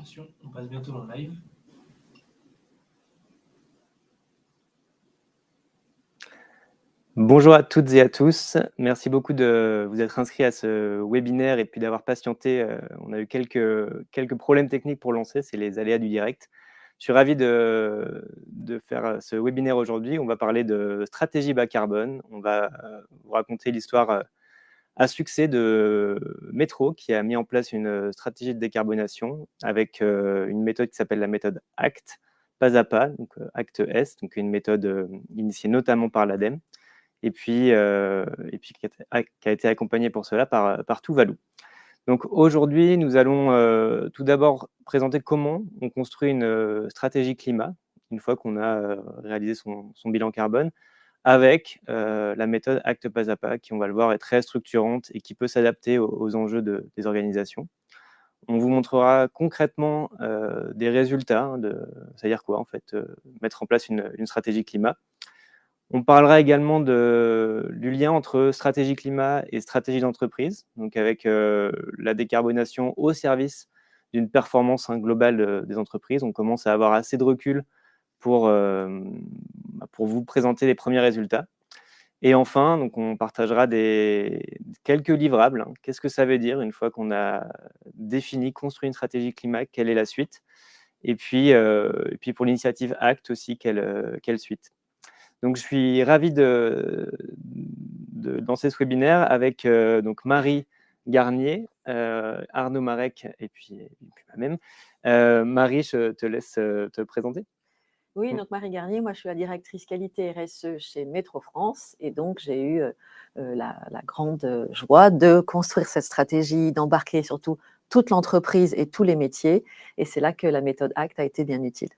Attention, on passe bientôt en live. Bonjour à toutes et à tous. Merci beaucoup de vous être inscrits à ce webinaire et puis d'avoir patienté. On a eu quelques problèmes techniques pour lancer, c'est les aléas du direct. Je suis ravi de faire ce webinaire aujourd'hui. On va parler de stratégie bas carbone. On va vous raconter l'histoire à succès de Metro qui a mis en place une stratégie de décarbonation avec une méthode qui s'appelle la méthode ACT, pas à pas, donc ACT S, donc une méthode initiée notamment par l'ADEME. Et puis qui a été accompagné pour cela par Tuvalu. Donc aujourd'hui, nous allons tout d'abord présenter comment on construit une stratégie climat, une fois qu'on a réalisé son bilan carbone, avec la méthode Acte pas à pas, qui, on va le voir, est très structurante et qui peut s'adapter aux enjeux des organisations. On vous montrera concrètement des résultats, c'est-à-dire quoi en fait, mettre en place une stratégie climat. On parlera également du lien entre stratégie climat et stratégie d'entreprise, donc avec la décarbonation au service d'une performance globale des entreprises. On commence à avoir assez de recul pour vous présenter les premiers résultats. Et enfin, donc on partagera quelques livrables. Qu'est-ce que ça veut dire une fois qu'on a défini, construit une stratégie climat, quelle est la suite? Et puis pour l'initiative ACT aussi, quelle suite? Donc, je suis ravi de lancer ce webinaire avec donc Marie Garnier, Arnaud Marek et puis moi-même. Marie, je te laisse te présenter. Oui, donc Marie Garnier, moi je suis la directrice qualité RSE chez Metro France et donc j'ai eu la grande joie de construire cette stratégie, d'embarquer surtout toute l'entreprise et tous les métiers et c'est là que la méthode ACT a été bien utile.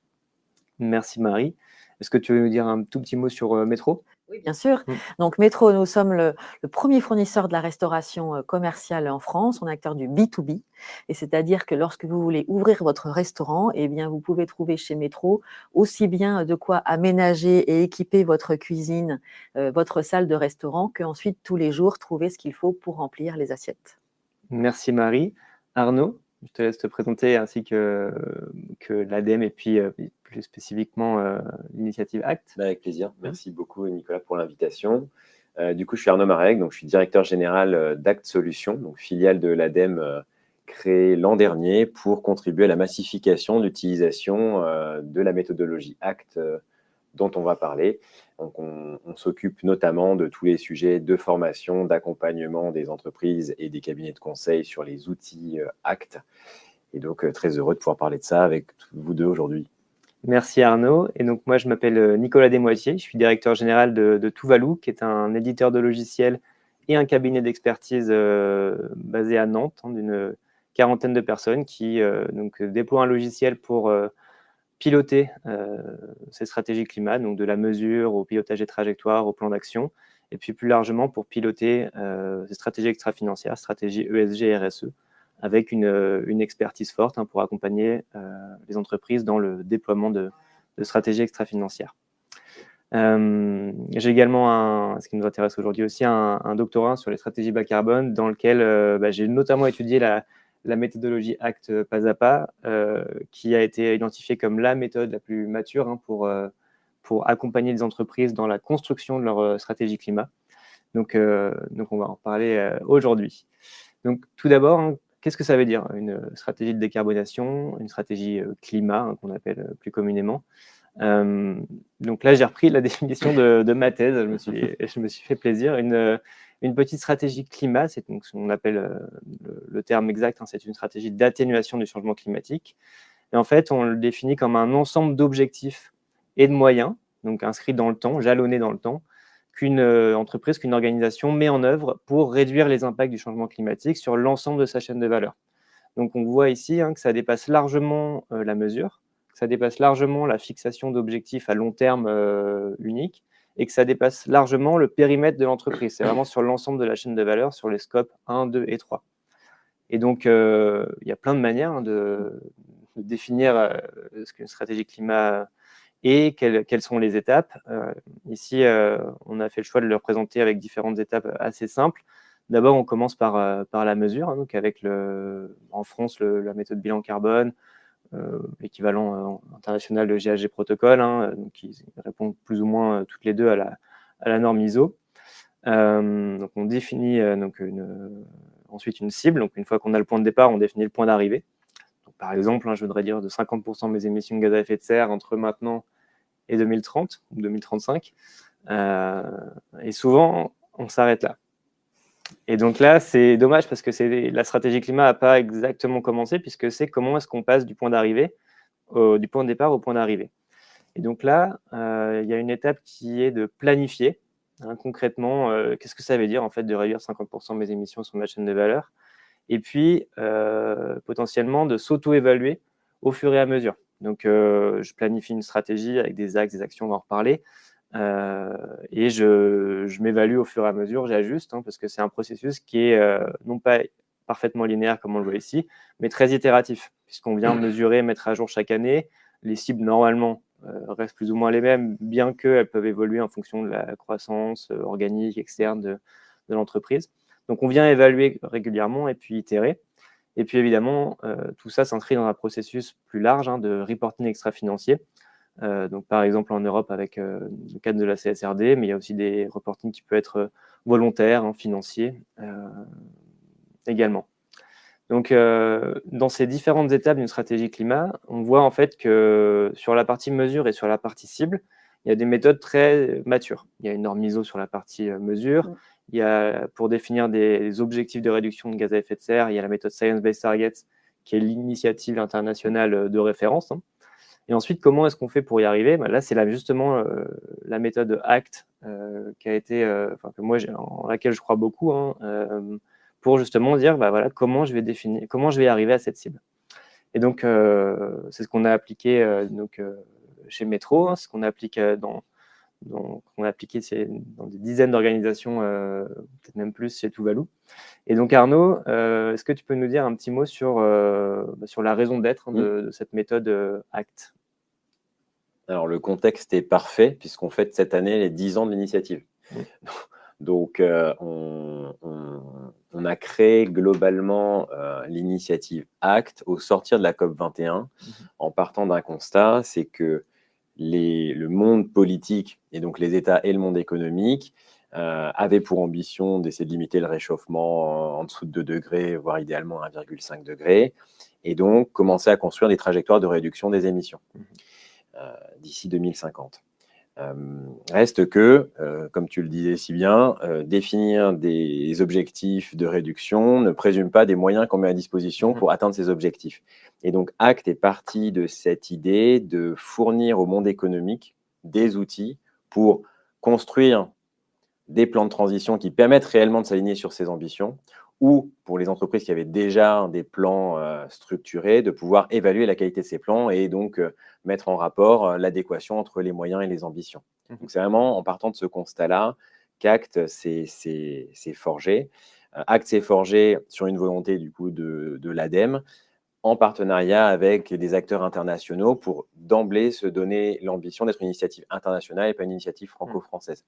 Merci Marie. Est-ce que tu veux nous dire un tout petit mot sur Metro ? Oui, bien sûr. Donc, Metro, nous sommes le premier fournisseur de la restauration commerciale en France. On est acteur du B2B. Et c'est-à-dire que lorsque vous voulez ouvrir votre restaurant, eh bien, vous pouvez trouver chez Metro aussi bien de quoi aménager et équiper votre cuisine, votre salle de restaurant, qu'ensuite, tous les jours, trouver ce qu'il faut pour remplir les assiettes. Merci Marie. Arnaud, je te laisse te présenter ainsi que l'ADEME et puis plus spécifiquement l'initiative ACT. Avec plaisir. Merci beaucoup Nicolas pour l'invitation. Du coup, je suis Arnaud Marek, donc je suis directeur général d'ACT Solutions, donc filiale de l'ADEME créée l'an dernier pour contribuer à la massification d'utilisation de la méthodologie ACT dont on va parler. Donc, on s'occupe notamment de tous les sujets de formation, d'accompagnement des entreprises et des cabinets de conseil sur les outils ACT. Et donc, très heureux de pouvoir parler de ça avec vous deux aujourd'hui. Merci Arnaud. Et donc moi, je m'appelle Nicolas Desmoitiers. Je suis directeur général de Tuvalu, qui est un éditeur de logiciels et un cabinet d'expertise basé à Nantes, d'une quarantaine de personnes qui donc déploient un logiciel pour piloter ces stratégies climat, donc de la mesure au pilotage des trajectoires, au plan d'action, et puis plus largement pour piloter ces stratégies extra-financières, stratégies ESG et RSE, avec une expertise forte pour accompagner les entreprises dans le déploiement de stratégies extra-financières. J'ai également, ce qui nous intéresse aujourd'hui aussi, un doctorat sur les stratégies bas carbone, dans lequel j'ai notamment étudié la méthodologie ACT pas à pas, qui a été identifiée comme la méthode la plus mature pour accompagner les entreprises dans la construction de leur stratégie climat. Donc on va en parler aujourd'hui. Donc, tout d'abord, qu'est-ce que ça veut dire une stratégie de décarbonation, une stratégie climat, qu'on appelle plus communément? Donc là, j'ai repris la définition de ma thèse, je me suis fait plaisir. Une petite stratégie climat, c'est donc ce qu'on appelle le terme exact, c'est une stratégie d'atténuation du changement climatique. Et en fait, on le définit comme un ensemble d'objectifs et de moyens, donc inscrits dans le temps, jalonnés dans le temps, qu'une entreprise, qu'une organisation met en œuvre pour réduire les impacts du changement climatique sur l'ensemble de sa chaîne de valeur. Donc, on voit ici que ça dépasse largement la mesure, que ça dépasse largement la fixation d'objectifs à long terme uniques, et que ça dépasse largement le périmètre de l'entreprise. C'est vraiment sur l'ensemble de la chaîne de valeur, sur les scopes 1, 2 et 3. Et donc, il y a plein de manières de définir ce qu'une stratégie climat et quelles sont les étapes. Ici, on a fait le choix de le représenter avec différentes étapes assez simples. D'abord, on commence par la mesure, donc avec en France la méthode bilan carbone, équivalent international de GHG Protocol, hein, donc qui répondent plus ou moins toutes les deux à la norme ISO. Donc on définit ensuite une cible. Donc une fois qu'on a le point de départ, on définit le point d'arrivée. Par exemple, je voudrais dire de 50% de mes émissions de gaz à effet de serre entre maintenant et 2030 ou 2035. Et souvent, on s'arrête là. Et donc là, c'est dommage parce que la stratégie climat n'a pas exactement commencé, puisque c'est comment est-ce qu'on passe du point d'arrivée, du point de départ au point d'arrivée. Et donc là, il y a une étape qui est de planifier. Concrètement, qu'est-ce que ça veut dire en fait de réduire 50% de mes émissions sur ma chaîne de valeur? Et puis, potentiellement, de s'auto-évaluer au fur et à mesure. Donc, je planifie une stratégie avec des axes, des actions, on va en reparler. Et je m'évalue au fur et à mesure, j'ajuste, parce que c'est un processus qui est non pas parfaitement linéaire comme on le voit ici, mais très itératif, puisqu'on vient mesurer, mettre à jour chaque année. Les cibles, normalement, restent plus ou moins les mêmes, bien qu'elles peuvent évoluer en fonction de la croissance organique, externe de l'entreprise. Donc, on vient évaluer régulièrement et puis itérer. Et puis, évidemment, tout ça s'inscrit dans un processus plus large de reporting extra-financier. Donc, par exemple, en Europe, avec le cadre de la CSRD, mais il y a aussi des reportings qui peuvent être volontaires, financiers également. Donc, dans ces différentes étapes d'une stratégie climat, on voit en fait que sur la partie mesure et sur la partie cible, il y a des méthodes très matures. Il y a une norme ISO sur la partie mesure. Il y a, pour définir des objectifs de réduction de gaz à effet de serre, il y a la méthode Science Based Targets, qui est l'initiative internationale de référence. Et ensuite, comment est-ce qu'on fait pour y arriver? Là, c'est justement la méthode ACT qui a été, en laquelle je crois beaucoup, pour justement dire, voilà, comment je vais y arriver à cette cible. Et donc, c'est ce qu'on a appliqué chez Metro, ce qu'on applique on a appliqué dans des dizaines d'organisations, peut-être même plus chez Tuvalu. Et donc Arnaud, est-ce que tu peux nous dire un petit mot sur la raison d'être de cette méthode ACT? Alors, le contexte est parfait puisqu'on fête cette année les 10 ans de l'initiative. Donc, on a créé globalement l'initiative ACT au sortir de la COP21 en partant d'un constat, c'est que le monde politique et donc les États et le monde économique avaient pour ambition d'essayer de limiter le réchauffement en dessous de 2 degrés, voire idéalement 1,5 degré, et donc commencer à construire des trajectoires de réduction des émissions d'ici 2050. Reste que, comme tu le disais si bien, définir des objectifs de réduction ne présume pas des moyens qu'on met à disposition pour atteindre ces objectifs. Et donc, ACT est parti de cette idée de fournir au monde économique des outils pour construire des plans de transition qui permettent réellement de s'aligner sur ces ambitions, ou pour les entreprises qui avaient déjà des plans structurés, de pouvoir évaluer la qualité de ces plans et donc mettre en rapport l'adéquation entre les moyens et les ambitions. Donc, c'est vraiment en partant de ce constat-là qu'ACT s'est forgé. ACT s'est forgé sur une volonté du coup de l'ADEME, en partenariat avec des acteurs internationaux pour d'emblée se donner l'ambition d'être une initiative internationale et pas une initiative franco-française.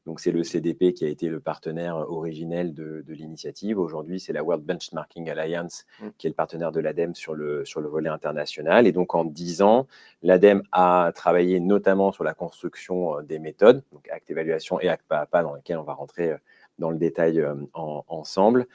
Donc, c'est le CDP qui a été le partenaire originel de l'initiative. Aujourd'hui, c'est la World Benchmarking Alliance qui est le partenaire de l'ADEME sur le volet international. Et donc, en 10 ans, l'ADEME a travaillé notamment sur la construction des méthodes, donc ACT Évaluation et ACT Pas à Pas, dans lesquelles on va rentrer dans le détail ensemble,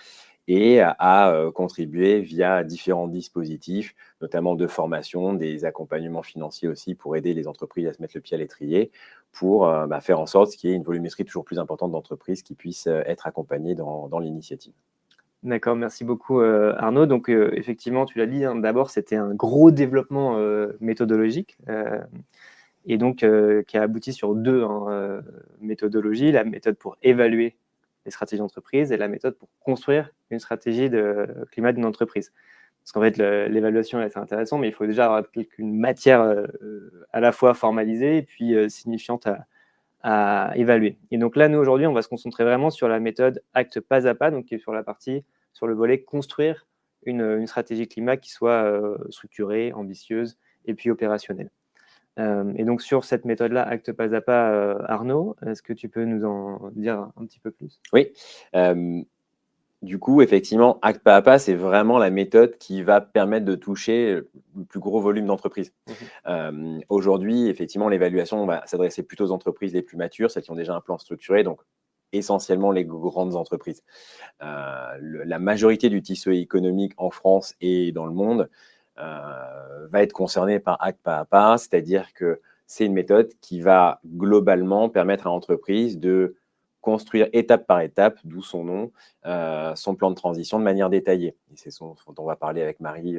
et a contribué via différents dispositifs, notamment de formation, des accompagnements financiers aussi pour aider les entreprises à se mettre le pied à l'étrier, pour faire en sorte qu'il y ait une volumétrie toujours plus importante d'entreprises qui puissent être accompagnées dans l'initiative. D'accord, merci beaucoup Arnaud. Donc effectivement, tu l'as dit, d'abord c'était un gros développement méthodologique et donc qui a abouti sur deux méthodologies, la méthode pour évaluer les stratégies d'entreprise et la méthode pour construire une stratégie de climat d'une entreprise. Parce qu'en fait, l'évaluation est assez intéressante, mais il faut déjà avoir une matière à la fois formalisée et puis signifiante à évaluer. Et donc là, nous, aujourd'hui, on va se concentrer vraiment sur la méthode ACT Pas à Pas, donc qui est sur le volet construire une stratégie climat qui soit structurée, ambitieuse et puis opérationnelle. Et donc, sur cette méthode-là, ACT Pas à Pas, Arnaud, est-ce que tu peux nous en dire un petit peu plus? Oui. Du coup, effectivement, acte pas à pas, c'est vraiment la méthode qui va permettre de toucher le plus gros volume d'entreprises. Aujourd'hui, effectivement, l'évaluation va s'adresser plutôt aux entreprises les plus matures, celles qui ont déjà un plan structuré, donc essentiellement les grandes entreprises. La majorité du tissu économique en France et dans le monde va être concernée par acte pas à pas, c'est-à-dire que c'est une méthode qui va globalement permettre à l'entreprise de construire étape par étape, d'où son nom, son plan de transition de manière détaillée. Et c'est ce dont on va parler avec Marie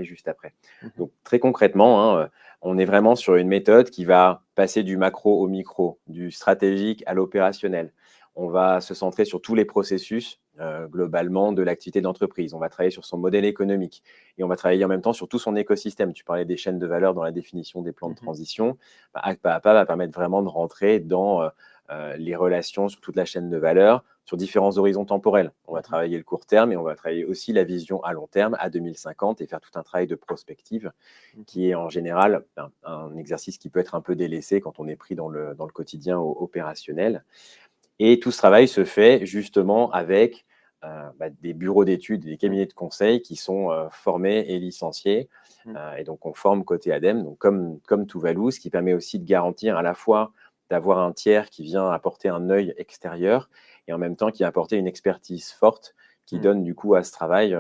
juste après. Donc très concrètement, hein, on est vraiment sur une méthode qui va passer du macro au micro, du stratégique à l'opérationnel. On va se centrer sur tous les processus globalement de l'activité d'entreprise. On va travailler sur son modèle économique et on va travailler en même temps sur tout son écosystème. Tu parlais des chaînes de valeur dans la définition des plans de transition. Acte pas à pas va permettre vraiment de rentrer dans les relations sur toute la chaîne de valeur, sur différents horizons temporels. On va travailler le court terme et on va travailler aussi la vision à long terme, à 2050, et faire tout un travail de prospective qui est en général un exercice qui peut être un peu délaissé quand on est pris dans le quotidien opérationnel. Et tout ce travail se fait justement avec des bureaux d'études, des cabinets de conseil qui sont formés et licenciés. Et donc, on forme côté ADEME, donc comme Tuvalu, ce qui permet aussi de garantir à la fois d'avoir un tiers qui vient apporter un œil extérieur et en même temps qui va apporter une expertise forte qui donne du coup à ce travail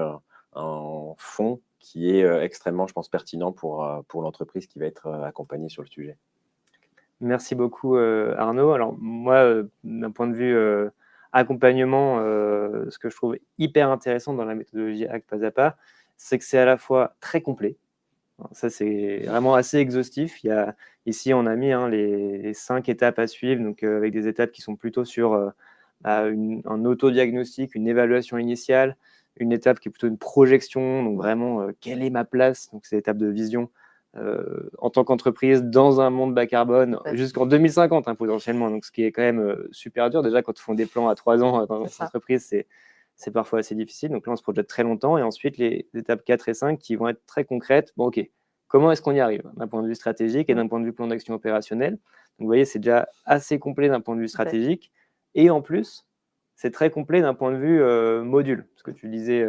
un fond qui est extrêmement, je pense, pertinent pour l'entreprise qui va être accompagnée sur le sujet. Merci beaucoup Arnaud. Alors moi, d'un point de vue accompagnement, ce que je trouve hyper intéressant dans la méthodologie Acte pas à pas, c'est que c'est à la fois très complet. Ça, c'est vraiment assez exhaustif. Ici, on a mis les 5 étapes à suivre, donc avec des étapes qui sont plutôt sur un autodiagnostic, une évaluation initiale, une étape qui est plutôt une projection, donc vraiment quelle est ma place, donc c'est l'étape de vision en tant qu'entreprise dans un monde bas carbone jusqu'en 2050 potentiellement, donc ce qui est quand même super dur. Déjà, quand ils font des plans à 3 ans dans l'entreprise, c'est parfois assez difficile. Donc là, on se projette très longtemps. Et ensuite, les étapes 4 et 5 qui vont être très concrètes. Bon, OK, comment est-ce qu'on y arrive d'un point de vue stratégique et d'un point de vue plan d'action opérationnel? Donc, vous voyez, c'est déjà assez complet d'un point de vue stratégique. Et en plus, c'est très complet d'un point de vue module. Ce que tu disais,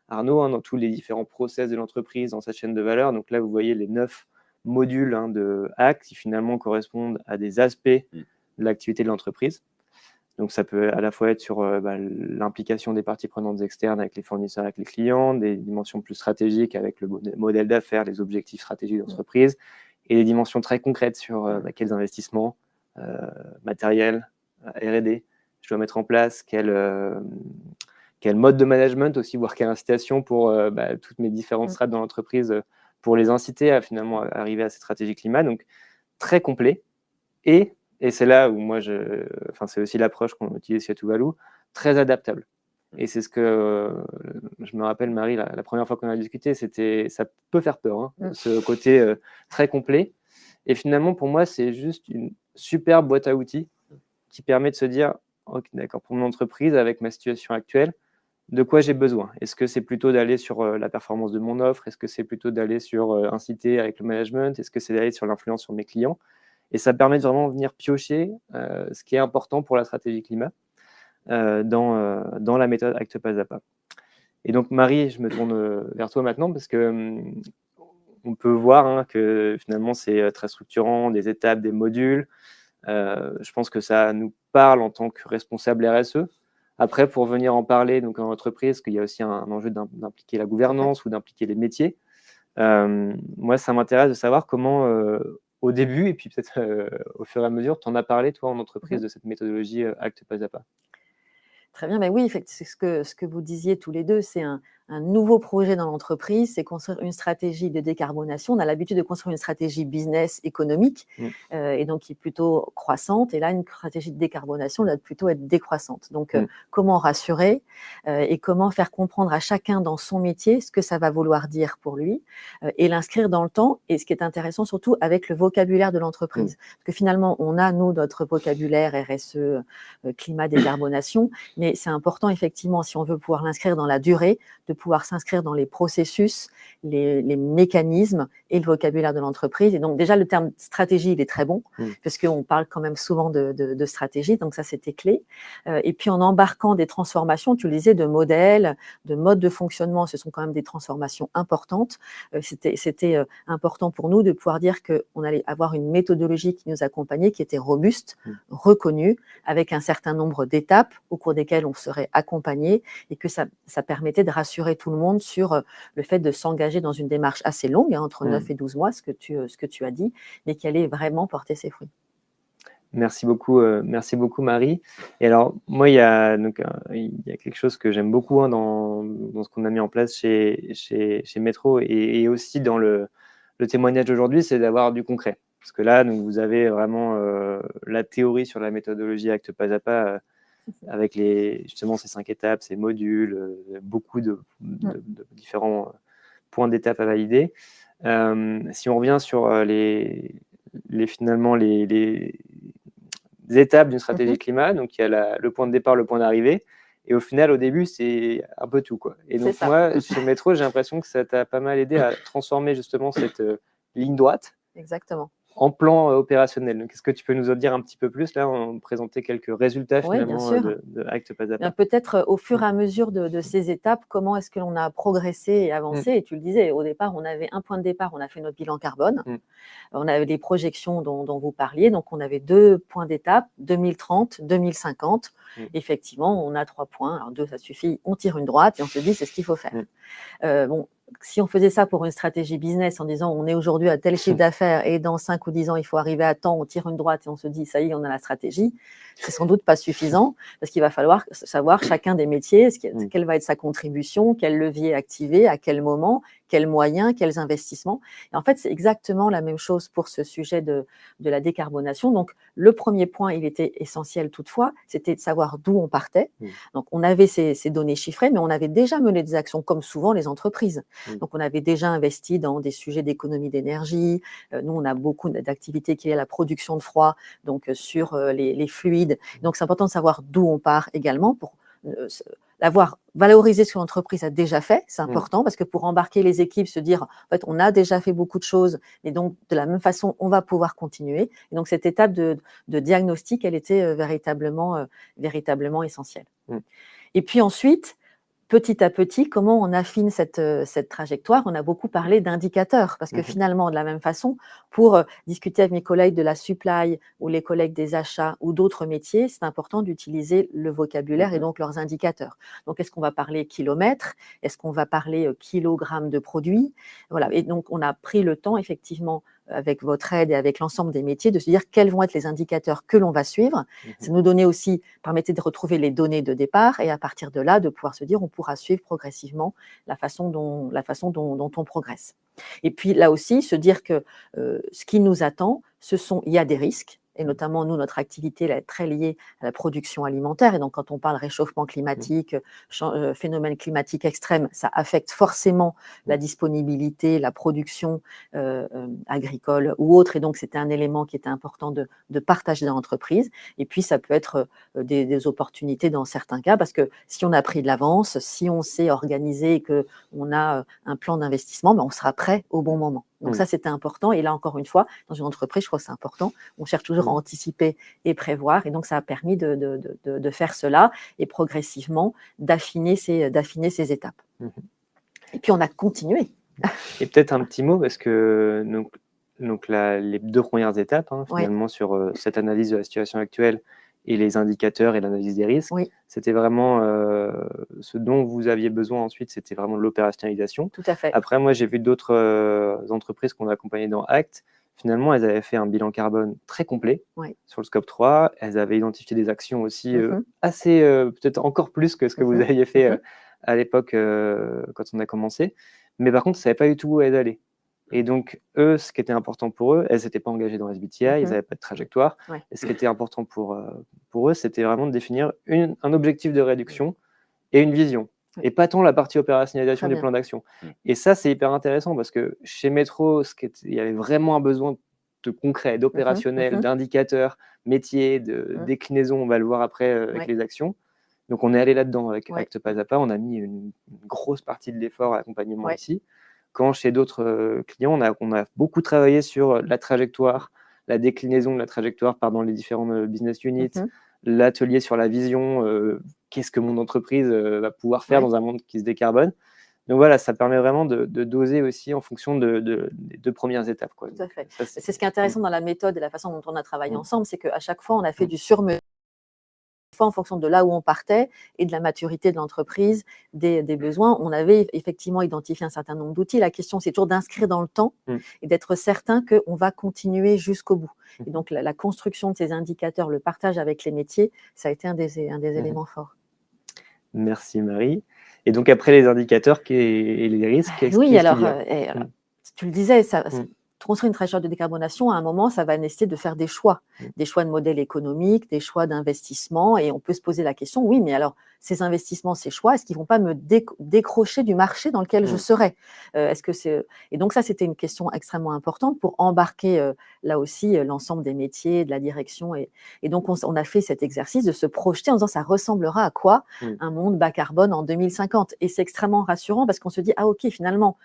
Arnaud, dans tous les différents process de l'entreprise, dans sa chaîne de valeur. Donc là, vous voyez les 9 modules de Acte qui finalement correspondent à des aspects de l'activité de l'entreprise. Donc, ça peut à la fois être sur l'implication des parties prenantes externes avec les fournisseurs, avec les clients, des dimensions plus stratégiques avec le modèle d'affaires, les objectifs stratégiques d'entreprise, et des dimensions très concrètes sur quels investissements matériels, R&D je dois mettre en place, quel mode de management aussi, voire quelle incitation pour toutes mes différentes strates dans l'entreprise pour les inciter à finalement arriver à cette stratégie climat. Donc, très complet. Et c'est là où moi, c'est aussi l'approche qu'on utilise chez Tuvalu, très adaptable. Et c'est ce que je me rappelle, Marie, la première fois qu'on a discuté, ça peut faire peur, ce côté très complet. Et finalement, pour moi, c'est juste une super boîte à outils qui permet de se dire, ok, d'accord, pour mon entreprise, avec ma situation actuelle, de quoi j'ai besoin? Est-ce que c'est plutôt d'aller sur la performance de mon offre? Est-ce que c'est plutôt d'aller sur inciter avec le management? Est-ce que c'est d'aller sur l'influence sur mes clients? Et ça permet de vraiment venir piocher ce qui est important pour la stratégie climat dans la méthode Acte pas à pas. Et donc, Marie, je me tourne vers toi maintenant parce que on peut voir que finalement, c'est très structurant, des étapes, des modules. Je pense que ça nous parle en tant que responsable RSE. Après, pour venir en parler donc en entreprise, qu'il y a aussi un enjeu d'impliquer la gouvernance ou d'impliquer les métiers. Moi, ça m'intéresse de savoir comment, au début, et puis peut-être au fur et à mesure, tu en as parlé, toi, en entreprise, de cette méthodologie Acte pas à pas. Très bien, mais oui, c'est ce que vous disiez tous les deux, c'est un nouveau projet dans l'entreprise, c'est construire une stratégie de décarbonation. On a l'habitude de construire une stratégie business économique, et donc qui est plutôt croissante. Et là, une stratégie de décarbonation doit plutôt être décroissante. Donc, comment rassurer et comment faire comprendre à chacun dans son métier ce que ça va vouloir dire pour lui et l'inscrire dans le temps. Et ce qui est intéressant surtout avec le vocabulaire de l'entreprise. Parce que finalement, on a, nous, notre vocabulaire RSE, climat, décarbonation, mais c'est important, effectivement, si on veut pouvoir l'inscrire dans la durée, de pouvoir s'inscrire dans les processus, les mécanismes et le vocabulaire de l'entreprise. Et donc déjà, le terme stratégie, il est très bon, parce qu'on parle quand même souvent de stratégie, donc ça, c'était clé. Et puis en embarquant des transformations, tu le disais, de modèles, de modes de fonctionnement, ce sont quand même des transformations importantes. C'était important pour nous de pouvoir dire qu'on allait avoir une méthodologie qui nous accompagnait, qui était robuste, reconnue, avec un certain nombre d'étapes au cours desquelles on serait accompagné, et que ça permettait de rassurer tout le monde sur le fait de s'engager dans une démarche assez longue, entre 9 et 12 mois, ce que tu as dit, mais qui allait vraiment porter ses fruits. Merci beaucoup Marie. Et alors, moi, il y a quelque chose que j'aime beaucoup dans ce qu'on a mis en place chez Métro et aussi dans le témoignage d'aujourd'hui, c'est d'avoir du concret. Parce que là, donc, vous avez vraiment la théorie sur la méthodologie acte pas à pas, avec justement ces 5 étapes, ces modules, beaucoup de différents points d'étape à valider. Si on revient sur finalement les étapes d'une stratégie climat, donc il y a le point de départ, le point d'arrivée, et au final, au début, c'est un peu tout, quoi. Et donc moi, chez Métro, j'ai l'impression que ça t'a pas mal aidé à transformer justement cette ligne droite. Exactement. En plan opérationnel. Donc, est-ce que tu peux nous en dire un petit peu plus? Là, on présentait quelques résultats finalement de Acte Pas à Pas. Peut-être au fur et à mesure de ces étapes, comment est-ce que l'on a progressé et avancé? Et tu le disais, au départ, on avait un point de départ, on a fait notre bilan carbone. On avait des projections dont vous parliez, donc on avait 2 points d'étape, 2030, 2050. Effectivement, on a 3 points. Alors 2, ça suffit, on tire une droite et on se dit c'est ce qu'il faut faire. Bon, si on faisait ça pour une stratégie business en disant on est aujourd'hui à tel chiffre d'affaires et dans 5 ou 10 ans il faut arriver à temps, on tire une droite et on se dit ça y est, on a la stratégie, c'est sans doute pas suffisant, parce qu'il va falloir savoir chacun des métiers, quelle va être sa contribution, quel levier activer, à quel moment, quels moyens, quels investissements. Et en fait, c'est exactement la même chose pour ce sujet de la décarbonation. Donc, le premier point, il était essentiel toutefois, c'était de savoir d'où on partait. Donc, on avait ces données chiffrées, mais on avait déjà mené des actions, comme souvent les entreprises. Donc, on avait déjà investi dans des sujets d'économie d'énergie. Nous, on a beaucoup d'activités qui est la production de froid, donc sur les fluides. Donc, c'est important de savoir d'où on part également pour l'avoir valorisé ce que l'entreprise a déjà fait, c'est important, parce que pour embarquer les équipes, se dire, en fait, on a déjà fait beaucoup de choses, et donc, de la même façon, on va pouvoir continuer. Et donc, cette étape de diagnostic, elle était véritablement essentielle. Et puis ensuite, petit à petit, comment on affine cette trajectoire? On a beaucoup parlé d'indicateurs, parce que finalement, de la même façon, pour discuter avec mes collègues de la supply ou les collègues des achats ou d'autres métiers, c'est important d'utiliser le vocabulaire et donc leurs indicateurs. Donc, est-ce qu'on va parler kilomètres? Est-ce qu'on va parler kilogrammes de produits? Voilà. Et donc, on a pris le temps, effectivement, avec votre aide et avec l'ensemble des métiers, de se dire quels vont être les indicateurs que l'on va suivre. Ça nous donnait aussi, permettait de retrouver les données de départ et à partir de là, de pouvoir se dire on pourra suivre progressivement la façon dont on progresse. Et puis là aussi, se dire que ce qui nous attend, il y a des risques. Et notamment, nous, notre activité elle est très liée à la production alimentaire. Et donc, quand on parle réchauffement climatique, phénomène climatique extrême, ça affecte forcément la disponibilité, la production agricole ou autre. Et donc, c'était un élément qui était important de partager dans l'entreprise. Et puis, ça peut être des opportunités dans certains cas, parce que si on a pris de l'avance, si on s'est organisé et qu'on a un plan d'investissement, on sera prêt au bon moment. Donc ça, c'était important. Et là, encore une fois, dans une entreprise, je crois que c'est important. On cherche toujours à anticiper et prévoir. Et donc, ça a permis de faire cela et progressivement d'affiner ces étapes. Et puis, on a continué. Et peut-être un petit mot, parce que les 2 premières étapes, finalement, sur cette analyse de la situation actuelle et les indicateurs et l'analyse des risques, c'était vraiment ce dont vous aviez besoin ensuite, c'était vraiment de l'opérationnalisation. Tout à fait. Après, moi, j'ai vu d'autres entreprises qu'on a accompagnées dans ACT. Finalement, elles avaient fait un bilan carbone très complet sur le scope 3. Elles avaient identifié des actions aussi assez, peut-être encore plus que ce que vous aviez fait à l'époque quand on a commencé. Mais par contre, ils ne savaient pas du tout où elles allaient. Et donc, eux, ce qui était important pour eux, elles n'étaient pas engagées dans SBTI, ils n'avaient pas de trajectoire. Et ce qui était important pour eux, c'était vraiment de définir un objectif de réduction et une vision. Et pas tant la partie opérationnalisation du plan d'action. Et ça, c'est hyper intéressant parce que chez Métro, il y avait vraiment un besoin de concret, d'opérationnel, d'indicateurs, métiers, de déclinaison, on va le voir après avec les actions. Donc, on est allé là-dedans avec Ouais. Actes Pas à Pas. On a mis une grosse partie de l'effort à l'accompagnement Ouais. ici. Quand chez d'autres clients, on a beaucoup travaillé sur la trajectoire, la déclinaison de la trajectoire dans les différents business units, Mhm. l'atelier sur la vision, qu'est-ce que mon entreprise va pouvoir faire Ouais. dans un monde qui se décarbone. Donc voilà, ça permet vraiment de doser aussi en fonction des 2 premières étapes, quoi. Tout à fait. Ça, C'est ce qui est intéressant dans la méthode et la façon dont on a travaillé Mmh. ensemble, c'est qu'à chaque fois, on a fait du sur-mesure en fonction de là où on partait et de la maturité de l'entreprise, des besoins. On avait effectivement identifié un certain nombre d'outils. La question, c'est toujours d'inscrire dans le temps et d'être certain qu'on va continuer jusqu'au bout. Et donc, la construction de ces indicateurs, le partage avec les métiers, ça a été un des éléments forts. Merci Marie. Et donc après les indicateurs et les risques, qu'est-ce Oui, qu'il y alors, a tu le disais, construire une trajectoire de décarbonation, à un moment, ça va nécessiter de faire des choix de modèles économiques, des choix d'investissement, et on peut se poser la question, oui, mais alors, ces investissements, ces choix, est-ce qu'ils ne vont pas me décrocher du marché dans lequel je serai Et donc ça, c'était une question extrêmement importante pour embarquer, là aussi, l'ensemble des métiers, de la direction, et donc on a fait cet exercice de se projeter en disant, ça ressemblera à quoi un monde bas carbone en 2050 ? Et c'est extrêmement rassurant parce qu'on se dit, ah ok, finalement,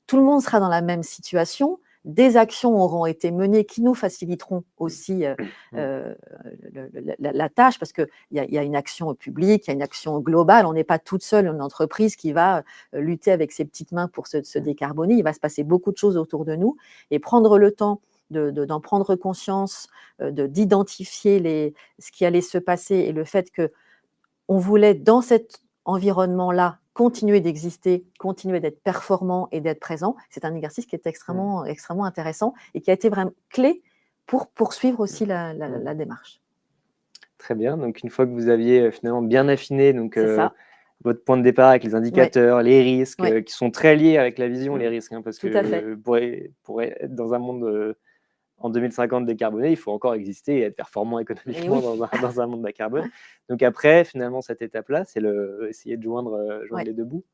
tout le monde sera dans la même situation, des actions auront été menées qui nous faciliteront aussi la tâche, parce qu'il y a une action publique, il y a une action globale, on n'est pas toute seule une entreprise qui va lutter avec ses petites mains pour se décarboner, il va se passer beaucoup de choses autour de nous, et prendre le temps d'en prendre conscience, d'identifier ce qui allait se passer, et le fait qu'on voulait dans cet environnement-là continuer d'exister, continuer d'être performant et d'être présent, c'est un exercice qui est extrêmement, extrêmement intéressant et qui a été vraiment clé pour poursuivre aussi la démarche. Très bien. Donc, une fois que vous aviez finalement bien affiné votre point de départ avec les indicateurs, les risques, qui sont très liés avec la vision, les risques, parce que pour être dans un monde en 2050 décarboné, il faut encore exister et être performant économiquement dans un monde bas carbone. Donc après, finalement, cette étape-là, c'est essayer de joindre les deux bouts.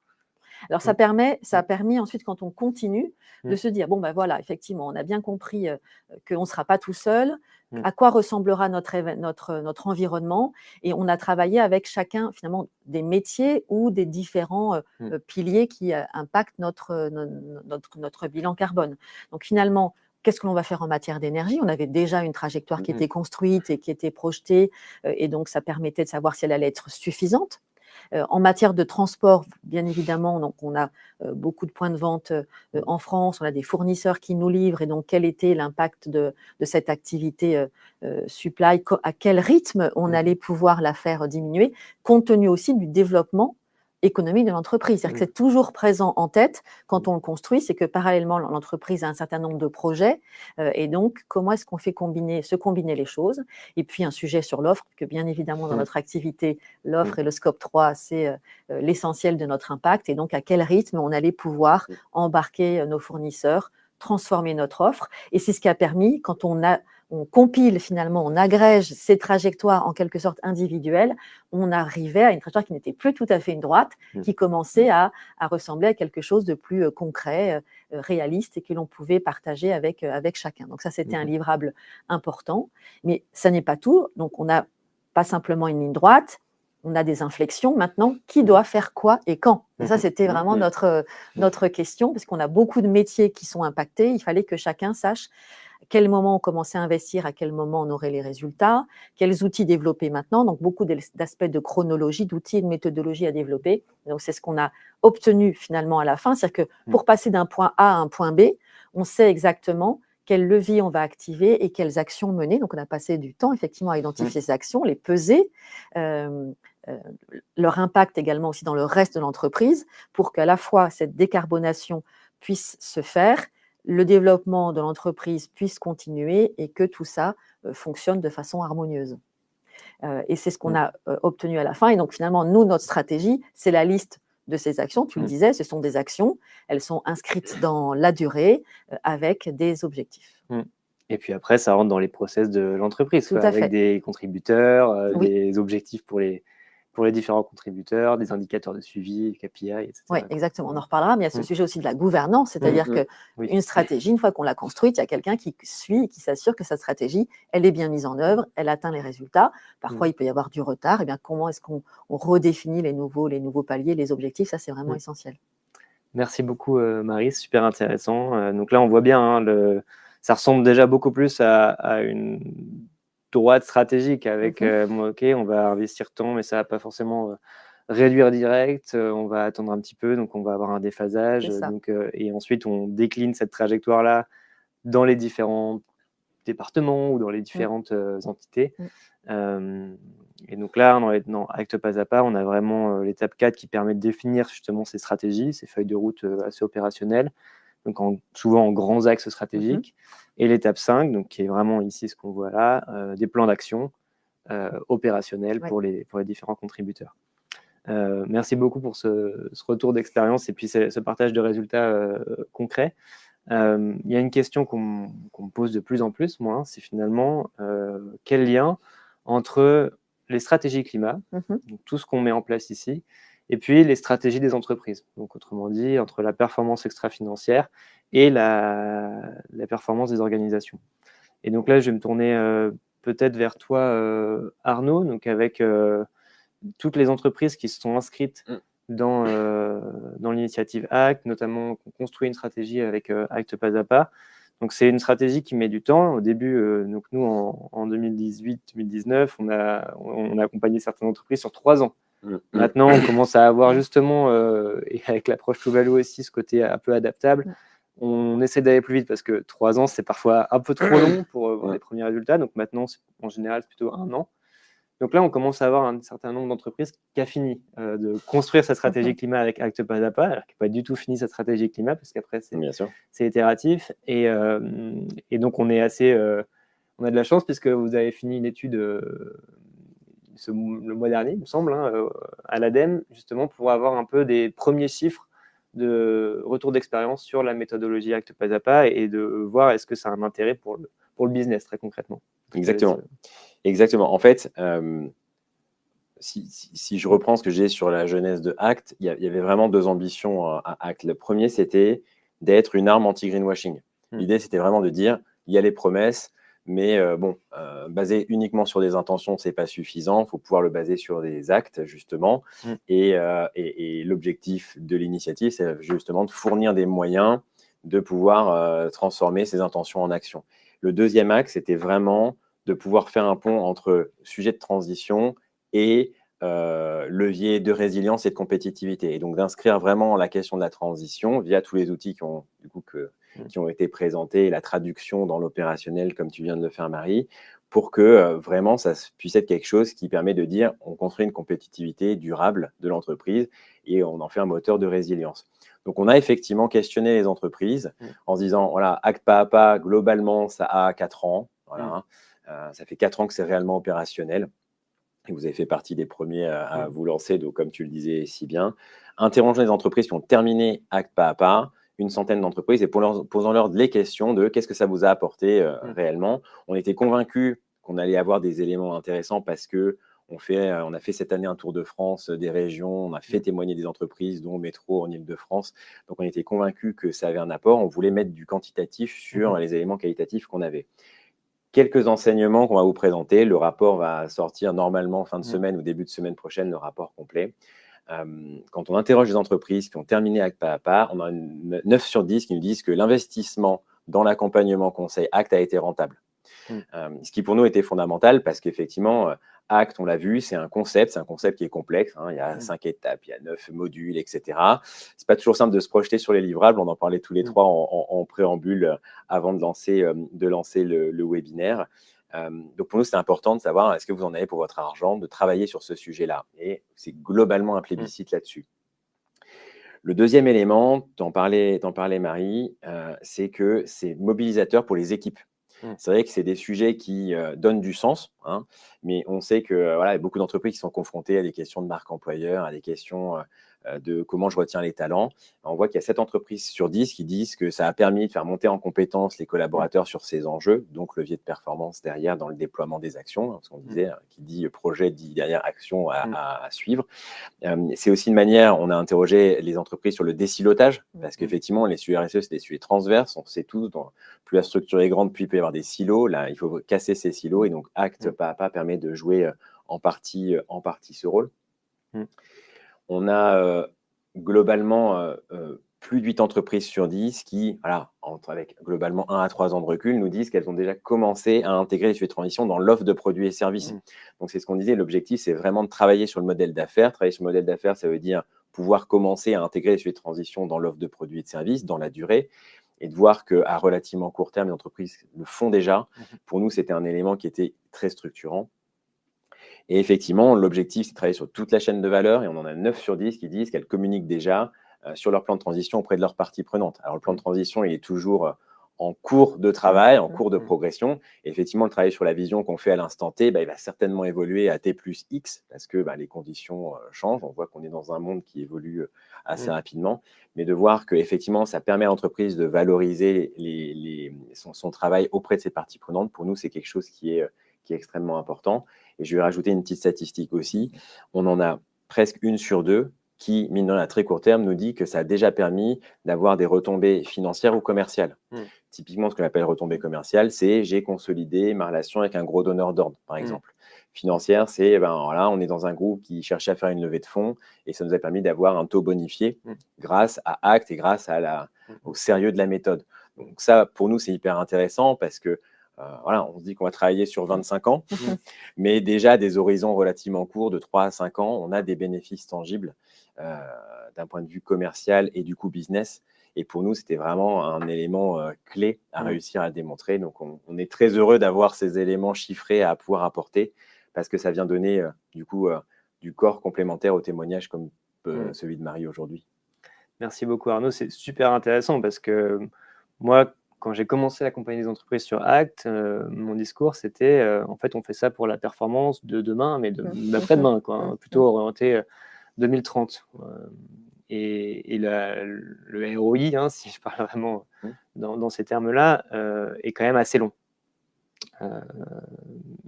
Alors, ça a permis ensuite, quand on continue, de se dire, bon, ben voilà, effectivement, on a bien compris qu'on ne sera pas tout seul, à quoi ressemblera notre environnement, et on a travaillé avec chacun, finalement, des métiers ou des différents piliers qui impactent notre bilan carbone. Donc, finalement, qu'est-ce que l'on va faire en matière d'énergie ? On avait déjà une trajectoire qui était construite et qui était projetée, et donc ça permettait de savoir si elle allait être suffisante. En matière de transport, bien évidemment, donc on a beaucoup de points de vente en France, on a des fournisseurs qui nous livrent, et donc quel était l'impact de cette activité supply, à quel rythme on allait pouvoir la faire diminuer, compte tenu aussi du développement économique de l'entreprise. C'est-à-dire que c'est toujours présent en tête quand on le construit, c'est que parallèlement, l'entreprise a un certain nombre de projets, et donc comment est-ce qu'on fait se combiner les choses. Et puis un sujet sur l'offre, que bien évidemment dans notre activité, l'offre et le scope 3, c'est l'essentiel de notre impact, et donc à quel rythme on allait pouvoir embarquer nos fournisseurs, transformer notre offre. Et c'est ce qui a permis, quand on compile finalement, on agrège ces trajectoires en quelque sorte individuelles, on arrivait à une trajectoire qui n'était plus tout à fait une droite, qui commençait à ressembler à quelque chose de plus concret, réaliste, et que l'on pouvait partager avec chacun. Donc ça, c'était un livrable important, mais ça n'est pas tout. Donc on n'a pas simplement une ligne droite, on a des inflexions. Maintenant, qui doit faire quoi et quand ? Et ça, c'était vraiment notre question, parce qu'on a beaucoup de métiers qui sont impactés. Il fallait que chacun sache à quel moment on commençait à investir, à quel moment on aurait les résultats, quels outils développer maintenant. Donc, beaucoup d'aspects de chronologie, d'outils et de méthodologie à développer. Donc, c'est ce qu'on a obtenu finalement à la fin. C'est-à-dire que pour passer d'un point A à un point B, on sait exactement quel levier on va activer et quelles actions mener. Donc, on a passé du temps effectivement à identifier ces actions, les peser, leur impact également aussi dans le reste de l'entreprise, pour qu'à la fois cette décarbonation puisse se faire, le développement de l'entreprise puisse continuer, et que tout ça fonctionne de façon harmonieuse. Et c'est ce qu'on a obtenu à la fin. Et donc finalement, nous, notre stratégie, c'est la liste de ces actions. Tu le disais, ce sont des actions, elles sont inscrites dans la durée avec des objectifs. Et puis après, ça rentre dans les process de l'entreprise, avec des contributeurs, des objectifs pour pour les différents contributeurs, des indicateurs de suivi, KPI, etc. Oui, exactement. On en reparlera, mais il y a ce Mm. sujet aussi de la gouvernance, c'est-à-dire Oui. qu'une stratégie, une fois qu'on l'a construite, il y a quelqu'un qui suit et qui s'assure que cette stratégie, elle est bien mise en œuvre, elle atteint les résultats. Parfois, il peut y avoir du retard. Et bien, comment est-ce qu'on redéfinit les nouveaux paliers, les objectifs? Ça, c'est vraiment essentiel. Merci beaucoup, Marie, c'est super intéressant. Donc là, on voit bien, hein, ça ressemble déjà beaucoup plus à une droite stratégique avec, OK, on va investir tant, mais ça ne va pas forcément réduire direct. On va attendre un petit peu, donc on va avoir un déphasage. Donc, et ensuite, on décline cette trajectoire-là dans les différents départements ou dans les différentes entités. Et donc là, dans Acte Pas à Pas, on a vraiment l'étape 4 qui permet de définir justement ces stratégies, ces feuilles de route assez opérationnelles, donc souvent en grands axes stratégiques. Et l'étape 5, donc, qui est vraiment ici ce qu'on voit là, des plans d'action opérationnels pour les différents contributeurs. Merci beaucoup pour ce retour d'expérience et puis ce partage de résultats concrets. Il y a une question qu'on me pose de plus en plus, moi, c'est finalement quel lien entre les stratégies climat, donc tout ce qu'on met en place ici, et puis les stratégies des entreprises. Donc, autrement dit, entre la performance extra-financière et la performance des organisations. Et donc là, je vais me tourner peut-être vers toi, Arnaud, donc avec toutes les entreprises qui se sont inscrites dans l'initiative ACT, notamment qu'on construit une stratégie avec Acte Pas à Pas. Donc, c'est une stratégie qui met du temps. Au début, donc nous, en 2018-2019, on a accompagné certaines entreprises sur 3 ans. Maintenant, on commence à avoir justement, et avec l'approche Tuvalu aussi, ce côté un peu adaptable. On essaie d'aller plus vite parce que 3 ans, c'est parfois un peu trop long pour voir les premiers résultats. Donc maintenant, en général, c'est plutôt 1 an. Donc là, on commence à avoir un certain nombre d'entreprises qui a fini de construire sa stratégie climat avec Acte Pas à Pas, alors qu'il n'a pas du tout fini sa stratégie climat, parce qu'après, c'est itératif. Et donc, on a de la chance, puisque vous avez fini une étude le mois dernier, il me semble, à l'ADEME, justement, pour avoir un peu des premiers chiffres de retour d'expérience sur la méthodologie Acte Pas à Pas et de voir est-ce que ça a un intérêt pour le business, très concrètement. Exactement. Exactement. En fait, si je reprends ce que j'ai sur la jeunesse de Act, il y avait vraiment 2 ambitions à Act. Le premier, c'était d'être une arme anti-greenwashing. L'idée, c'était vraiment de dire, il y a les promesses, mais baser uniquement sur des intentions, ce n'est pas suffisant. Il faut pouvoir le baser sur des actes, justement. Et l'objectif de l'initiative, c'est justement de fournir des moyens de pouvoir transformer ces intentions en action. Le deuxième axe, c'était vraiment de pouvoir faire un pont entre sujet de transition et levier de résilience et de compétitivité. Et donc, d'inscrire vraiment la question de la transition via tous les outils qui ont été présentés, la traduction dans l'opérationnel, comme tu viens de le faire, Marie, pour que vraiment, ça puisse être quelque chose qui permet de dire on construit une compétitivité durable de l'entreprise et on en fait un moteur de résilience. Donc, on a effectivement questionné les entreprises en se disant, voilà, Acte Pas à Pas, globalement, ça a 4 ans. Voilà, ça fait 4 ans que c'est réellement opérationnel. Et vous avez fait partie des premiers à vous lancer, donc comme tu le disais si bien. Interrogeons les entreprises qui ont terminé Acte Pas à Pas, une centaine d'entreprises, et posant-leur les questions de qu'est-ce que ça vous a apporté réellement. On était convaincus qu'on allait avoir des éléments intéressants parce que on a fait cette année un tour de France des régions, on a fait témoigner des entreprises, dont Métro en Ile-de-France. Donc, on était convaincus que ça avait un apport. On voulait mettre du quantitatif sur les éléments qualitatifs qu'on avait. Quelques enseignements qu'on va vous présenter. Le rapport va sortir normalement fin de semaine ou début de semaine prochaine, le rapport complet. Quand on interroge les entreprises qui ont terminé Acte Pas à Pas, on a 9 sur 10 qui nous disent que l'investissement dans l'accompagnement conseil Acte a été rentable. Ce qui pour nous était fondamental parce qu'effectivement, Acte, on l'a vu, c'est un concept qui est complexe. Il y a 5 étapes, il y a 9 modules, etc. C'est pas toujours simple de se projeter sur les livrables. On en parlait tous les trois en préambule avant de lancer le webinaire. Donc pour nous, c'est important de savoir est-ce que vous en avez pour votre argent, de travailler sur ce sujet-là. Et c'est globalement un plébiscite là-dessus. Le deuxième élément, t'en parlais Marie, c'est que c'est mobilisateur pour les équipes. C'est vrai que c'est des sujets qui donnent du sens, mais on sait que voilà, il y a beaucoup d'entreprises qui sont confrontées à des questions de marque employeur, à des questions de comment je retiens les talents. On voit qu'il y a 7 entreprises sur 10 qui disent que ça a permis de faire monter en compétence les collaborateurs sur ces enjeux, donc levier de performance derrière dans le déploiement des actions, parce qu'on disait, qui dit projet dit derrière action à suivre. C'est aussi une manière, on a interrogé les entreprises sur le désilotage, parce qu'effectivement, les sujets RSE, c'est des sujets transverses, on sait tous, plus la structure est grande, plus il peut y avoir des silos. Là, il faut casser ces silos, et donc Act pas à pas permet de jouer en partie ce rôle. On a globalement plus de 8 entreprises sur 10 qui, voilà, avec globalement 1 à 3 ans de recul, nous disent qu'elles ont déjà commencé à intégrer les sujets de transition dans l'offre de produits et services. Donc, c'est ce qu'on disait, l'objectif, c'est vraiment de travailler sur le modèle d'affaires. Travailler sur le modèle d'affaires, ça veut dire pouvoir commencer à intégrer les sujets de transition dans l'offre de produits et de services, dans la durée, et de voir qu'à relativement court terme, les entreprises le font déjà. Pour nous, c'était un élément qui était très structurant. Et effectivement, l'objectif, c'est de travailler sur toute la chaîne de valeur, et on en a 9 sur 10 qui disent qu'elles communiquent déjà sur leur plan de transition auprès de leurs parties prenantes. Alors, le plan de transition, il est toujours en cours de travail, en cours de progression. Et effectivement, le travail sur la vision qu'on fait à l'instant T, il va certainement évoluer à T plus X, parce que les conditions changent. On voit qu'on est dans un monde qui évolue assez rapidement. Mais de voir qu'effectivement, ça permet à l'entreprise de valoriser son travail auprès de ses parties prenantes, pour nous, c'est quelque chose qui est extrêmement important. Et je vais rajouter une petite statistique aussi. On en a presque 1 sur 2 qui, mine de rien, à très court terme, nous dit que ça a déjà permis d'avoir des retombées financières ou commerciales. Typiquement, ce qu'on appelle retombées commerciales, c'est j'ai consolidé ma relation avec un gros donneur d'ordre, par exemple. Financière, c'est voilà, on est dans un groupe qui cherchait à faire une levée de fonds, et ça nous a permis d'avoir un taux bonifié grâce à Act et grâce au sérieux de la méthode. Donc ça, pour nous, c'est hyper intéressant, parce que voilà, on se dit qu'on va travailler sur 25 ans, mais déjà des horizons relativement courts, de 3 à 5 ans, on a des bénéfices tangibles d'un point de vue commercial et du coup business. Et pour nous, c'était vraiment un élément clé à réussir à démontrer. Donc, on est très heureux d'avoir ces éléments chiffrés à pouvoir apporter, parce que ça vient donner du coup du corps complémentaire au témoignage comme celui de Marie aujourd'hui. Merci beaucoup Arnaud, c'est super intéressant, parce que moi, quand j'ai commencé à accompagner les entreprises sur Act, mon discours, c'était en fait, on fait ça pour la performance de demain, mais d'après-demain, plutôt orienté 2030. Et le ROI, si je parle vraiment dans ces termes-là, est quand même assez long.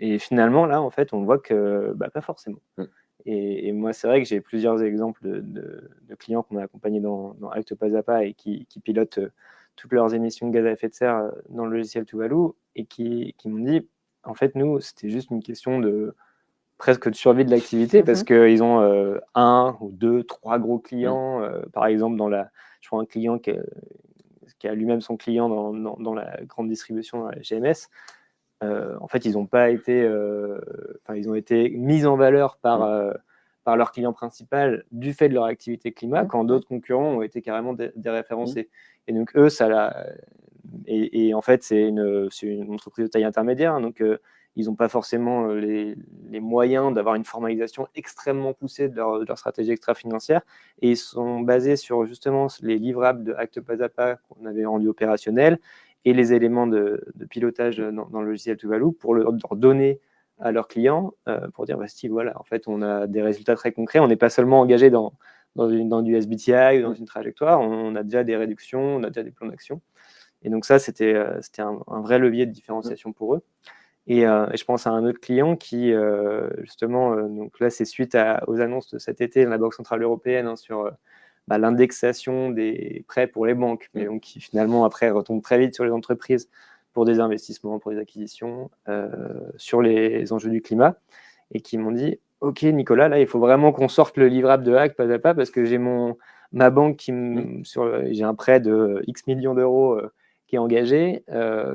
Et finalement, là, en fait, on voit que pas forcément. Et moi, c'est vrai que j'ai plusieurs exemples de clients qu'on a accompagnés dans Act pas à pas, et qui pilotent toutes leurs émissions de gaz à effet de serre dans le logiciel Tuvalu, et qui m'ont dit, en fait, nous, c'était juste une question presque de survie de l'activité, parce qu'ils ont 1 ou 2, 3 gros clients. Par exemple, je crois un client qui a lui-même son client dans la grande distribution, dans la GMS. En fait, ils ont été mis en valeur par leur client principal du fait de leur activité climat, quand d'autres concurrents ont été carrément déréférencés. Et donc, eux, et en fait, c'est une entreprise de taille intermédiaire, donc ils n'ont pas forcément les moyens d'avoir une formalisation extrêmement poussée de leur stratégie extra-financière, et ils sont basés sur justement les livrables de Act pas à pas qu'on avait rendus opérationnels, et les éléments de pilotage dans le logiciel Tuvalu, pour leur donner à leurs clients, pour dire, voilà, en fait, on a des résultats très concrets, on n'est pas seulement engagé dans du SBTI ou dans une trajectoire, on a déjà des réductions, on a déjà des plans d'action. Et donc ça, c'était un vrai levier de différenciation pour eux. Et je pense à un autre client qui, justement, donc là, c'est suite aux annonces de cet été de la Banque Centrale Européenne sur l'indexation des prêts pour les banques, mais donc qui finalement après retombe très vite sur les entreprises pour des investissements, pour des acquisitions, sur les enjeux du climat, et qui m'ont dit, OK Nicolas, là il faut vraiment qu'on sorte le livrable de Act pas à pas, parce que j'ai ma banque j'ai un prêt de X millions d'euros qui est engagé.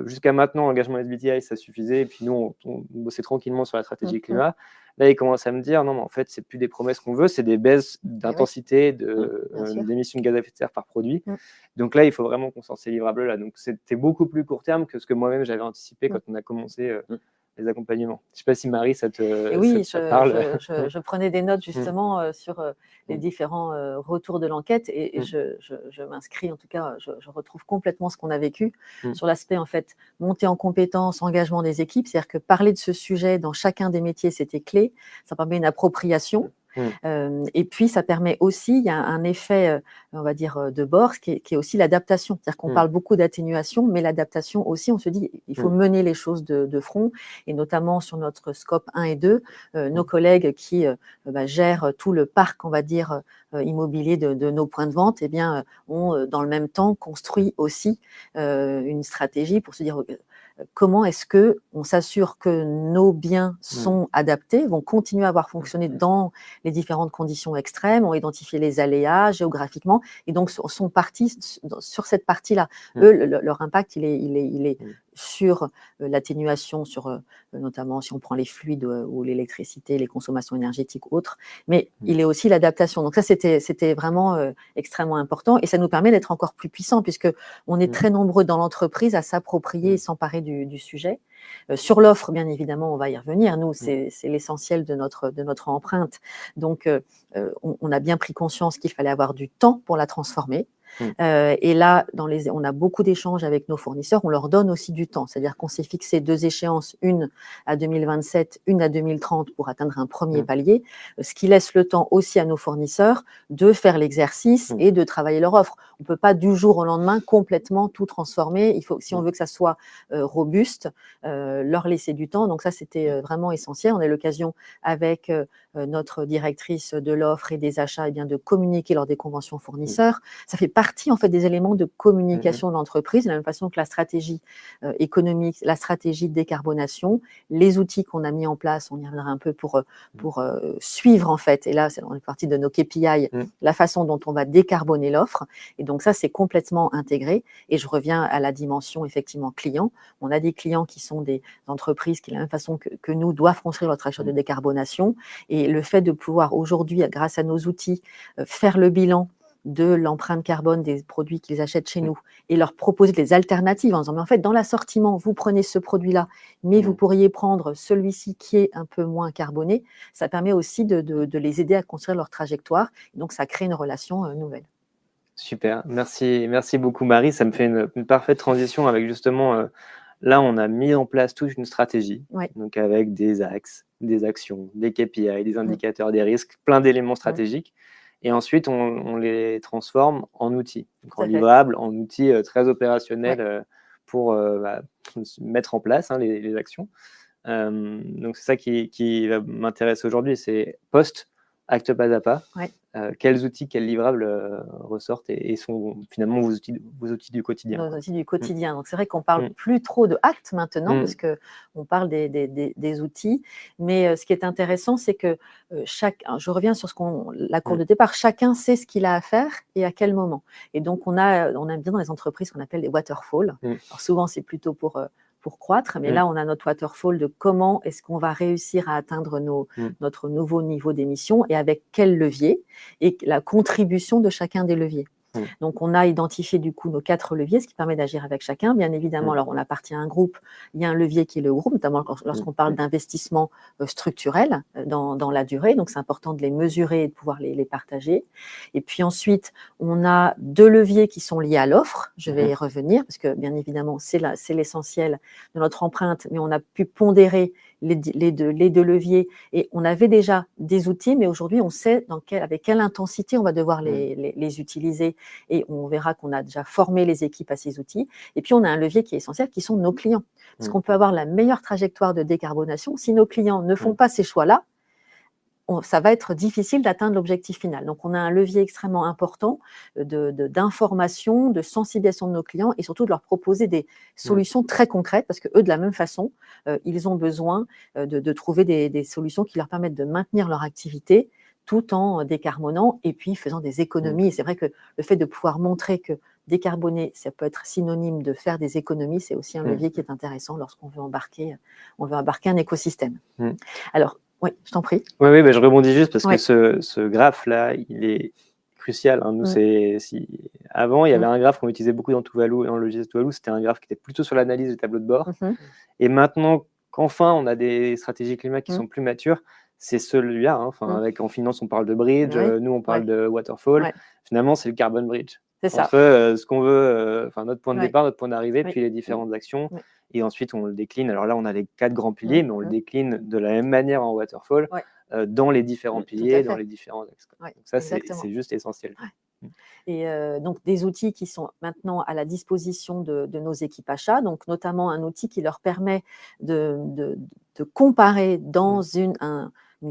Jusqu'à maintenant, l'engagement SBTI, ça suffisait, et puis nous, on bossait tranquillement sur la stratégie climat. Là, ils commencent à me dire, non, mais en fait, c'est plus des promesses qu'on veut, c'est des baisses d'intensité d'émissions de gaz à effet de serre par produit. Donc là, il faut vraiment qu'on sorte ces livrables-là. Donc c'était beaucoup plus court terme que ce que moi-même j'avais anticipé quand on a commencé les accompagnements. Je ne sais pas si Marie, ça te parle. Je prenais des notes justement sur les différents retours de l'enquête, et je m'inscris, en tout cas, je retrouve complètement ce qu'on a vécu sur l'aspect, en fait, montée en compétences, engagement des équipes. C'est-à-dire que parler de ce sujet dans chacun des métiers, c'était clé. Ça permet une appropriation. Et puis, ça permet aussi, il y a un effet, on va dire, de bord, qui est aussi l'adaptation. C'est-à-dire qu'on parle beaucoup d'atténuation, mais l'adaptation aussi, on se dit, il faut mener les choses de front, et notamment sur notre scope 1 et 2, nos collègues qui gèrent tout le parc, on va dire, immobilier de nos points de vente, eh bien, ont dans le même temps construit aussi une stratégie pour se dire comment est-ce qu'on s'assure que nos biens sont adaptés, vont continuer à avoir fonctionné dans les différentes conditions extrêmes, ont identifié les aléas géographiquement, et donc sont partis sur cette partie-là. Eux, leur impact, il est sur l'atténuation, sur notamment si on prend les fluides ou l'électricité, les consommations énergétiques ou autres, mais il est aussi l'adaptation. Donc ça, c'était vraiment extrêmement important, et ça nous permet d'être encore plus puissants, puisqu'on est très nombreux dans l'entreprise à s'approprier et s'emparer du sujet. Sur l'offre, bien évidemment, on va y revenir. Nous, c'est l'essentiel de notre empreinte. Donc, on a bien pris conscience qu'il fallait avoir du temps pour la transformer. Et là, on a beaucoup d'échanges avec nos fournisseurs, on leur donne aussi du temps, c'est-à-dire qu'on s'est fixé 2 échéances, une à 2027, une à 2030 pour atteindre un premier palier, ce qui laisse le temps aussi à nos fournisseurs de faire l'exercice et de travailler leur offre. On ne peut pas du jour au lendemain complètement tout transformer, il faut, si on veut que ça soit robuste, leur laisser du temps. Donc ça, c'était vraiment essentiel. On a eu l'occasion avec notre directrice de l'offre et des achats, de communiquer lors des conventions fournisseurs. Ça fait partie en fait des éléments de communication de l'entreprise, de la même façon que la stratégie économique, la stratégie de décarbonation, les outils qu'on a mis en place, on y reviendra un peu pour suivre en fait, et là c'est partie de nos KPI, la façon dont on va décarboner l'offre, et donc ça c'est complètement intégré, et je reviens à la dimension effectivement client. On a des clients qui sont des entreprises qui de la même façon que nous doivent construire leur trajectoire de décarbonation, et le fait de pouvoir aujourd'hui, grâce à nos outils, faire le bilan de l'empreinte carbone des produits qu'ils achètent chez nous et leur proposer des alternatives en disant mais en fait dans l'assortiment vous prenez ce produit-là mais vous pourriez prendre celui-ci qui est un peu moins carboné, ça permet aussi de les aider à construire leur trajectoire, donc ça crée une relation nouvelle. Super, merci beaucoup Marie, ça me fait une parfaite transition avec justement là on a mis en place toute une stratégie, donc avec des axes, des actions, des KPI, des indicateurs, des risques, plein d'éléments stratégiques. Et ensuite, on les transforme en outils, donc en livrables, en outils très opérationnels pour mettre en place les actions. Donc, c'est ça qui va m'intéresser aujourd'hui, c'est post-acte pas à pas. Quels outils, quels livrables ressortent et sont finalement vos outils du quotidien. Nos outils du quotidien. Donc, c'est vrai qu'on ne parle plus trop de actes maintenant, parce qu'on parle des outils. Mais ce qui est intéressant, c'est que je reviens sur la courbe de départ, chacun sait ce qu'il a à faire et à quel moment. Et donc, on aime bien dans les entreprises qu'on appelle des waterfalls. Alors, souvent, c'est plutôt pour croître, mais là on a notre waterfall de comment est-ce qu'on va réussir à atteindre notre nouveau niveau d'émission et avec quel levier, et la contribution de chacun des leviers. Donc on a identifié du coup nos 4 leviers, ce qui permet d'agir avec chacun. Bien évidemment, alors on appartient à un groupe, il y a un levier qui est le groupe, notamment lorsqu'on parle d'investissement structurel dans la durée, donc c'est important de les mesurer et de pouvoir les partager. Et puis ensuite, on a 2 leviers qui sont liés à l'offre, je vais y revenir, parce que bien évidemment, c'est l'essentiel de notre empreinte, mais on a pu pondérer les deux leviers, et on avait déjà des outils, mais aujourd'hui on sait avec quelle intensité on va devoir les utiliser, et on verra qu'on a déjà formé les équipes à ces outils. Et puis on a un levier qui est essentiel, qui sont nos clients, parce qu'on peut avoir la meilleure trajectoire de décarbonation, si nos clients ne font pas ces choix-là, ça va être difficile d'atteindre l'objectif final. Donc, on a un levier extrêmement important d'information, de sensibilisation de nos clients, et surtout de leur proposer des solutions très concrètes, parce qu'eux, de la même façon, ils ont besoin de trouver des solutions qui leur permettent de maintenir leur activité tout en décarbonant et puis faisant des économies. Et c'est vrai que le fait de pouvoir montrer que décarboner, ça peut être synonyme de faire des économies, c'est aussi un levier qui est intéressant lorsqu'on veut embarquer un écosystème. Alors, oui, je t'en prie. Oui, je rebondis juste parce que ce graphe-là, il est crucial. Nous, avant, il y avait un graphe qu'on utilisait beaucoup dans Tuvalu, dans le logiciel Tuvalu, c'était un graphe qui était plutôt sur l'analyse des tableaux de bord. Et maintenant, qu'enfin, on a des stratégies climat qui sont plus matures, c'est celui-là. En finance, on parle de bridge, nous, on parle de waterfall. Finalement, c'est le carbon bridge. Entre ce qu'on veut, notre point de départ, notre point d'arrivée, puis les différentes actions. Et ensuite, on le décline. Alors là, on a les 4 grands piliers, mais on le décline de la même manière en waterfall, dans les différents Tout à piliers, fait. dans les différents axes. Ouais, Donc ça, exactement. c'est juste essentiel. Ouais. Et donc des outils qui sont maintenant à la disposition de nos équipes achats, donc notamment un outil qui leur permet de comparer dans une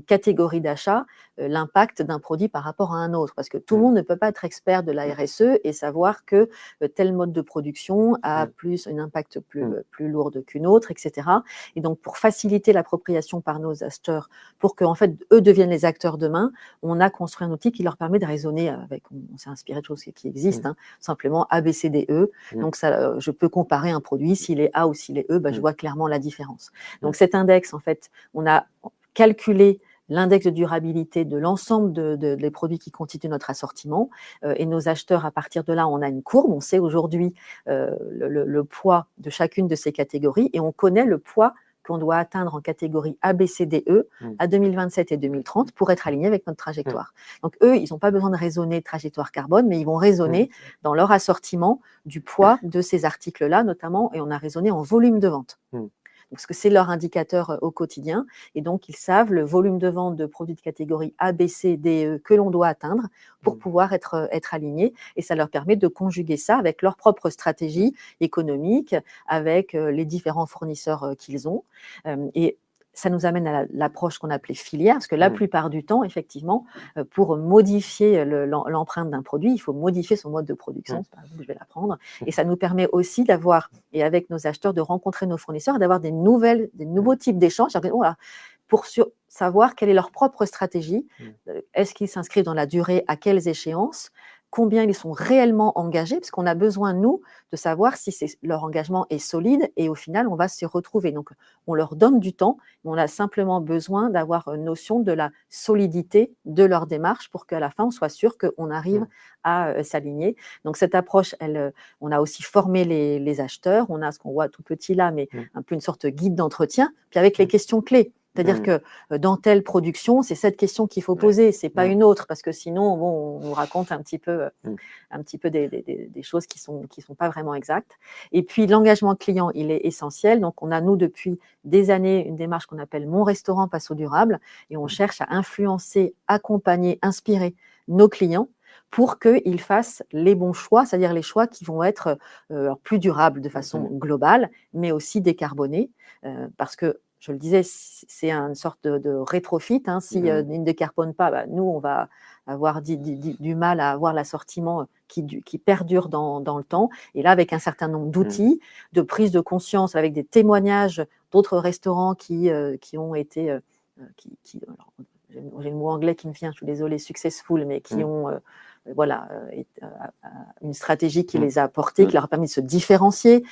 catégorie d'achat l'impact d'un produit par rapport à un autre, parce que tout le monde ne peut pas être expert de la RSE et savoir que tel mode de production a plus un impact plus lourd qu'une autre, etc. Et donc pour faciliter l'appropriation par nos acheteurs, pour qu'en fait eux deviennent les acteurs demain, on a construit un outil qui leur permet de raisonner avec, on s'est inspiré de choses qui existent, simplement A, B, C, D, E. Donc ça, je peux comparer un produit, s'il est A ou s'il est E, je vois clairement la différence. Donc cet index, en fait, on a calculé l'index de durabilité de l'ensemble des produits qui constituent notre assortiment. Et nos acheteurs, à partir de là, on a une courbe. On sait aujourd'hui le poids de chacune de ces catégories et on connaît le poids qu'on doit atteindre en catégorie A, B, C, D, E à 2027 et 2030 pour être aligné avec notre trajectoire. Donc, eux, ils n'ont pas besoin de raisonner trajectoire carbone, mais ils vont raisonner dans leur assortiment du poids de ces articles-là, notamment, et on a raisonné en volume de vente. Parce que c'est leur indicateur au quotidien. Et donc, ils savent le volume de vente de produits de catégorie A, B, C, D, E que l'on doit atteindre pour pouvoir être alignés. Et ça leur permet de conjuguer ça avec leur propre stratégie économique, avec les différents fournisseurs qu'ils ont. Et ça nous amène à l'approche qu'on appelait filière, parce que la plupart du temps, effectivement, pour modifier l'empreinte d'un produit, il faut modifier son mode de production, c'est pas grave, je vais l'apprendre, et ça nous permet aussi d'avoir, et avec nos acheteurs, de rencontrer nos fournisseurs, d'avoir des nouveaux types d'échanges, pour savoir quelle est leur propre stratégie, est-ce qu'ils s'inscrivent dans la durée, à quelles échéances, combien ils sont réellement engagés, parce qu'on a besoin, nous, de savoir si leur engagement est solide et au final, on va se retrouver. Donc, on leur donne du temps, mais on a simplement besoin d'avoir une notion de la solidité de leur démarche pour qu'à la fin, on soit sûr qu'on arrive à s'aligner. Donc, cette approche, on a aussi formé les acheteurs. On a ce qu'on voit tout petit là, mais un peu une sorte de guide d'entretien, puis avec les questions clés. C'est-à-dire que dans telle production, c'est cette question qu'il faut poser, c'est pas une autre, parce que sinon, on nous raconte un petit peu des choses qui sont pas vraiment exactes. Et puis, l'engagement client, il est essentiel. Donc, on a, nous, depuis des années, une démarche qu'on appelle Mon restaurant passe au durable, et on cherche à influencer, accompagner, inspirer nos clients pour qu'ils fassent les bons choix, c'est-à-dire les choix qui vont être plus durables de façon globale, mais aussi décarbonés, parce que je le disais, c'est une sorte de rétrofit. Si il ne décarbone pas, nous, on va avoir du mal à avoir l'assortiment qui perdure dans le temps. Et là, avec un certain nombre d'outils, de prise de conscience, avec des témoignages d'autres restaurants qui ont été… alors, j'ai le mot anglais qui me vient, je suis désolée, successful, mais qui ont… une stratégie qui les a portés, qui leur a permis de se différencier,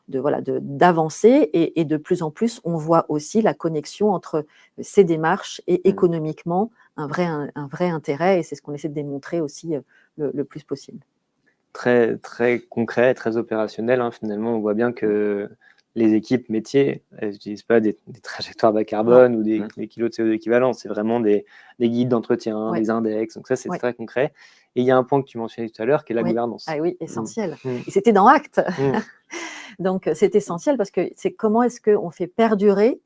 d'avancer, et de plus en plus, on voit aussi la connexion entre ces démarches et économiquement un vrai intérêt, et c'est ce qu'on essaie de démontrer aussi le plus possible. Très, très concret, très opérationnel, finalement, on voit bien que les équipes métiers, elles n'utilisent pas des trajectoires bas carbone ou des kilos de CO2 équivalents, c'est vraiment des guides d'entretien, des index, donc ça c'est très concret. Et il y a un point que tu mentionnais tout à l'heure qui est la gouvernance. Ah oui, essentiel. Et c'était dans Acte. Donc c'est essentiel parce que c'est comment est-ce qu'on fait perdurer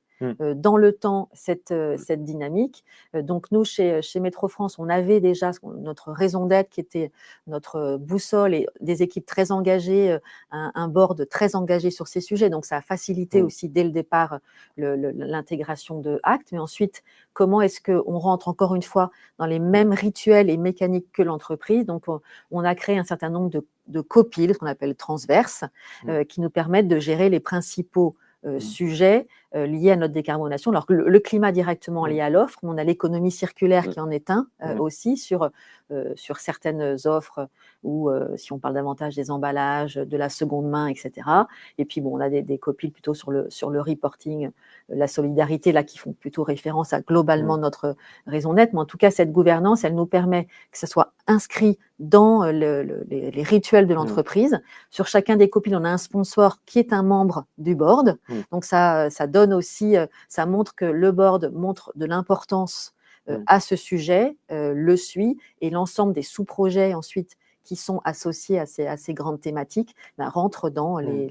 dans le temps cette dynamique. Donc nous, chez Métro France, on avait déjà notre raison d'être qui était notre boussole et des équipes très engagées, un board très engagé sur ces sujets. Donc ça a facilité aussi dès le départ l'intégration de Acte. Mais ensuite, comment est-ce qu'on rentre encore une fois dans les mêmes rituels et mécaniques que l'entreprise? Donc on a créé un certain nombre de copiles, ce qu'on appelle transverses, qui nous permettent de gérer les principaux sujets liés à notre décarbonation. Alors que le climat directement lié à l'offre, mais on a l'économie circulaire qui en est un aussi sur certaines offres, ou si on parle davantage des emballages, de la seconde main, etc. Et puis bon, on a des copiles plutôt sur le reporting, la solidarité, là, qui font plutôt référence à globalement notre raison d'être. Mais en tout cas, cette gouvernance, elle nous permet que ça soit inscrit dans les rituels de l'entreprise. Sur chacun des copiles, on a un sponsor qui est un membre du board. Donc ça donne aussi, ça montre que le board montre de l'importance à ce sujet, le suit, et l'ensemble des sous-projets ensuite qui sont associés à ces grandes thématiques rentrent dans on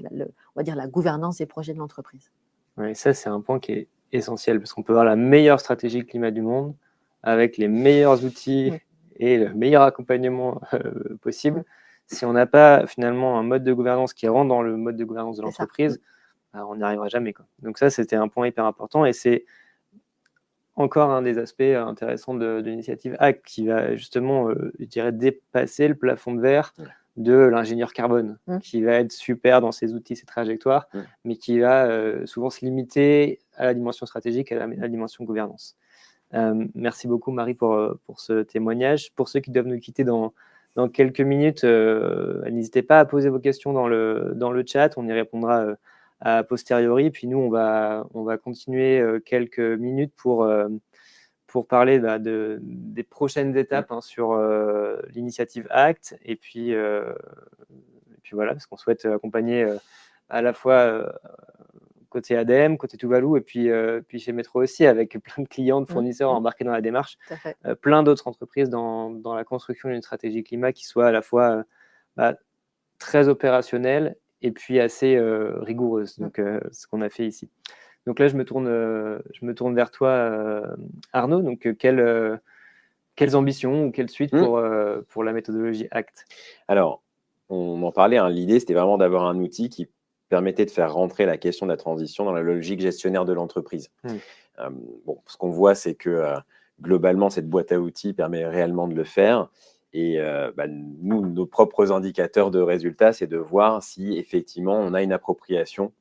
va dire la gouvernance des projets de l'entreprise. Oui, ça c'est un point qui est essentiel parce qu'on peut avoir la meilleure stratégie climat du monde avec les meilleurs outils et le meilleur accompagnement possible. Si on n'a pas finalement un mode de gouvernance qui rentre dans le mode de gouvernance de l'entreprise, on n'y arrivera jamais, quoi. Donc ça, c'était un point hyper important et c'est encore un des aspects intéressants de l'initiative ACT qui va justement, je dirais, dépasser le plafond de verre de l'ingénieur carbone, qui va être super dans ses outils, ses trajectoires, mais qui va souvent se limiter à la dimension stratégique, à la dimension gouvernance. Merci beaucoup, Marie, pour ce témoignage. Pour ceux qui doivent nous quitter dans quelques minutes, n'hésitez pas à poser vos questions dans le chat, on y répondra a posteriori. Puis nous, on va continuer quelques minutes pour parler des prochaines étapes sur l'initiative ACT. Et puis voilà, parce qu'on souhaite accompagner à la fois côté ADEME, côté Tuvalu, et puis chez Metro aussi, avec plein de clients, de fournisseurs embarqués dans la démarche, plein d'autres entreprises dans la construction d'une stratégie climat qui soit à la fois très opérationnelle et puis assez rigoureuse. Donc, ce qu'on a fait ici. Donc là, je me tourne vers toi, Arnaud. Donc, quelles ambitions ou quelle suite pour la méthodologie ACT? Alors, on en parlait, hein, l'idée, c'était vraiment d'avoir un outil qui permettait de faire rentrer la question de la transition dans la logique gestionnaire de l'entreprise. Ce qu'on voit, c'est que globalement, cette boîte à outils permet réellement de le faire. Et nous, nos propres indicateurs de résultats, c'est de voir si effectivement on a une appropriation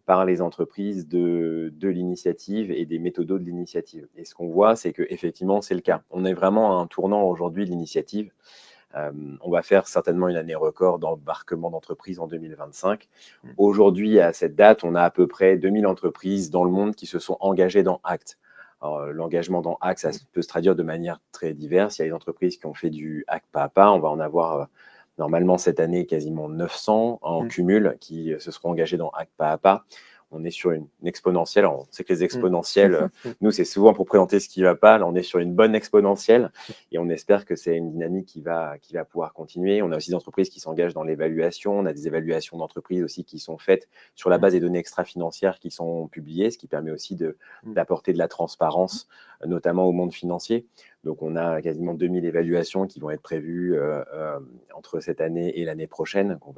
par les entreprises de l'initiative et des méthodos de l'initiative. Et ce qu'on voit, c'est qu'effectivement, c'est le cas. On est vraiment à un tournant aujourd'hui de l'initiative. On va faire certainement une année record d'embarquement d'entreprises en 2025. Aujourd'hui, à cette date, on a à peu près 2000 entreprises dans le monde qui se sont engagées dans ACT. L'engagement dans ACT, ça peut se traduire de manière très diverse. Il y a des entreprises qui ont fait du ACT pas à pas. On va en avoir normalement cette année quasiment 900 en cumul qui se seront engagés dans ACT pas à pas. On est sur une exponentielle. On sait que les exponentielles, nous, c'est souvent pour présenter ce qui ne va pas. Là, on est sur une bonne exponentielle et on espère que c'est une dynamique qui va pouvoir continuer. On a aussi des entreprises qui s'engagent dans l'évaluation. On a des évaluations d'entreprises aussi qui sont faites sur la base des données extra-financières qui sont publiées, ce qui permet aussi d'apporter de la transparence, notamment au monde financier. Donc, on a quasiment 2000 évaluations qui vont être prévues entre cette année et l'année prochaine qu'on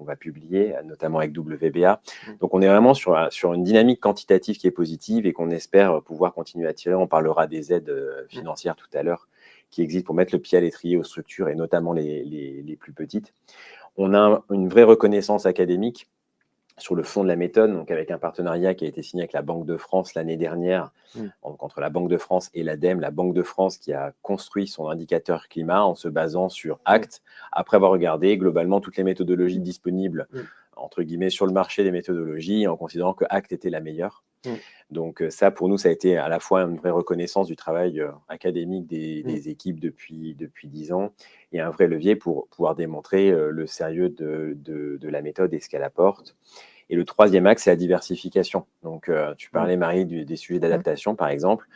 va publier, notamment avec WBA. Donc, on est vraiment sur une dynamique quantitative qui est positive et qu'on espère pouvoir continuer à tirer. On parlera des aides financières tout à l'heure qui existent pour mettre le pied à l'étrier aux structures et notamment les plus petites. On a une vraie reconnaissance académique sur le fond de la méthode, donc avec un partenariat qui a été signé avec la Banque de France l'année dernière, entre la Banque de France et l'ADEME, la Banque de France qui a construit son indicateur climat en se basant sur ACT, après avoir regardé globalement toutes les méthodologies disponibles, entre guillemets, sur le marché des méthodologies, en considérant que ACT était la meilleure. Donc ça, pour nous, ça a été à la fois une vraie reconnaissance du travail académique des équipes depuis 10 ans et un vrai levier pour pouvoir démontrer le sérieux de la méthode et ce qu'elle apporte. Et le troisième axe, c'est la diversification. Donc, tu parlais, Marie, des sujets d'adaptation, par exemple.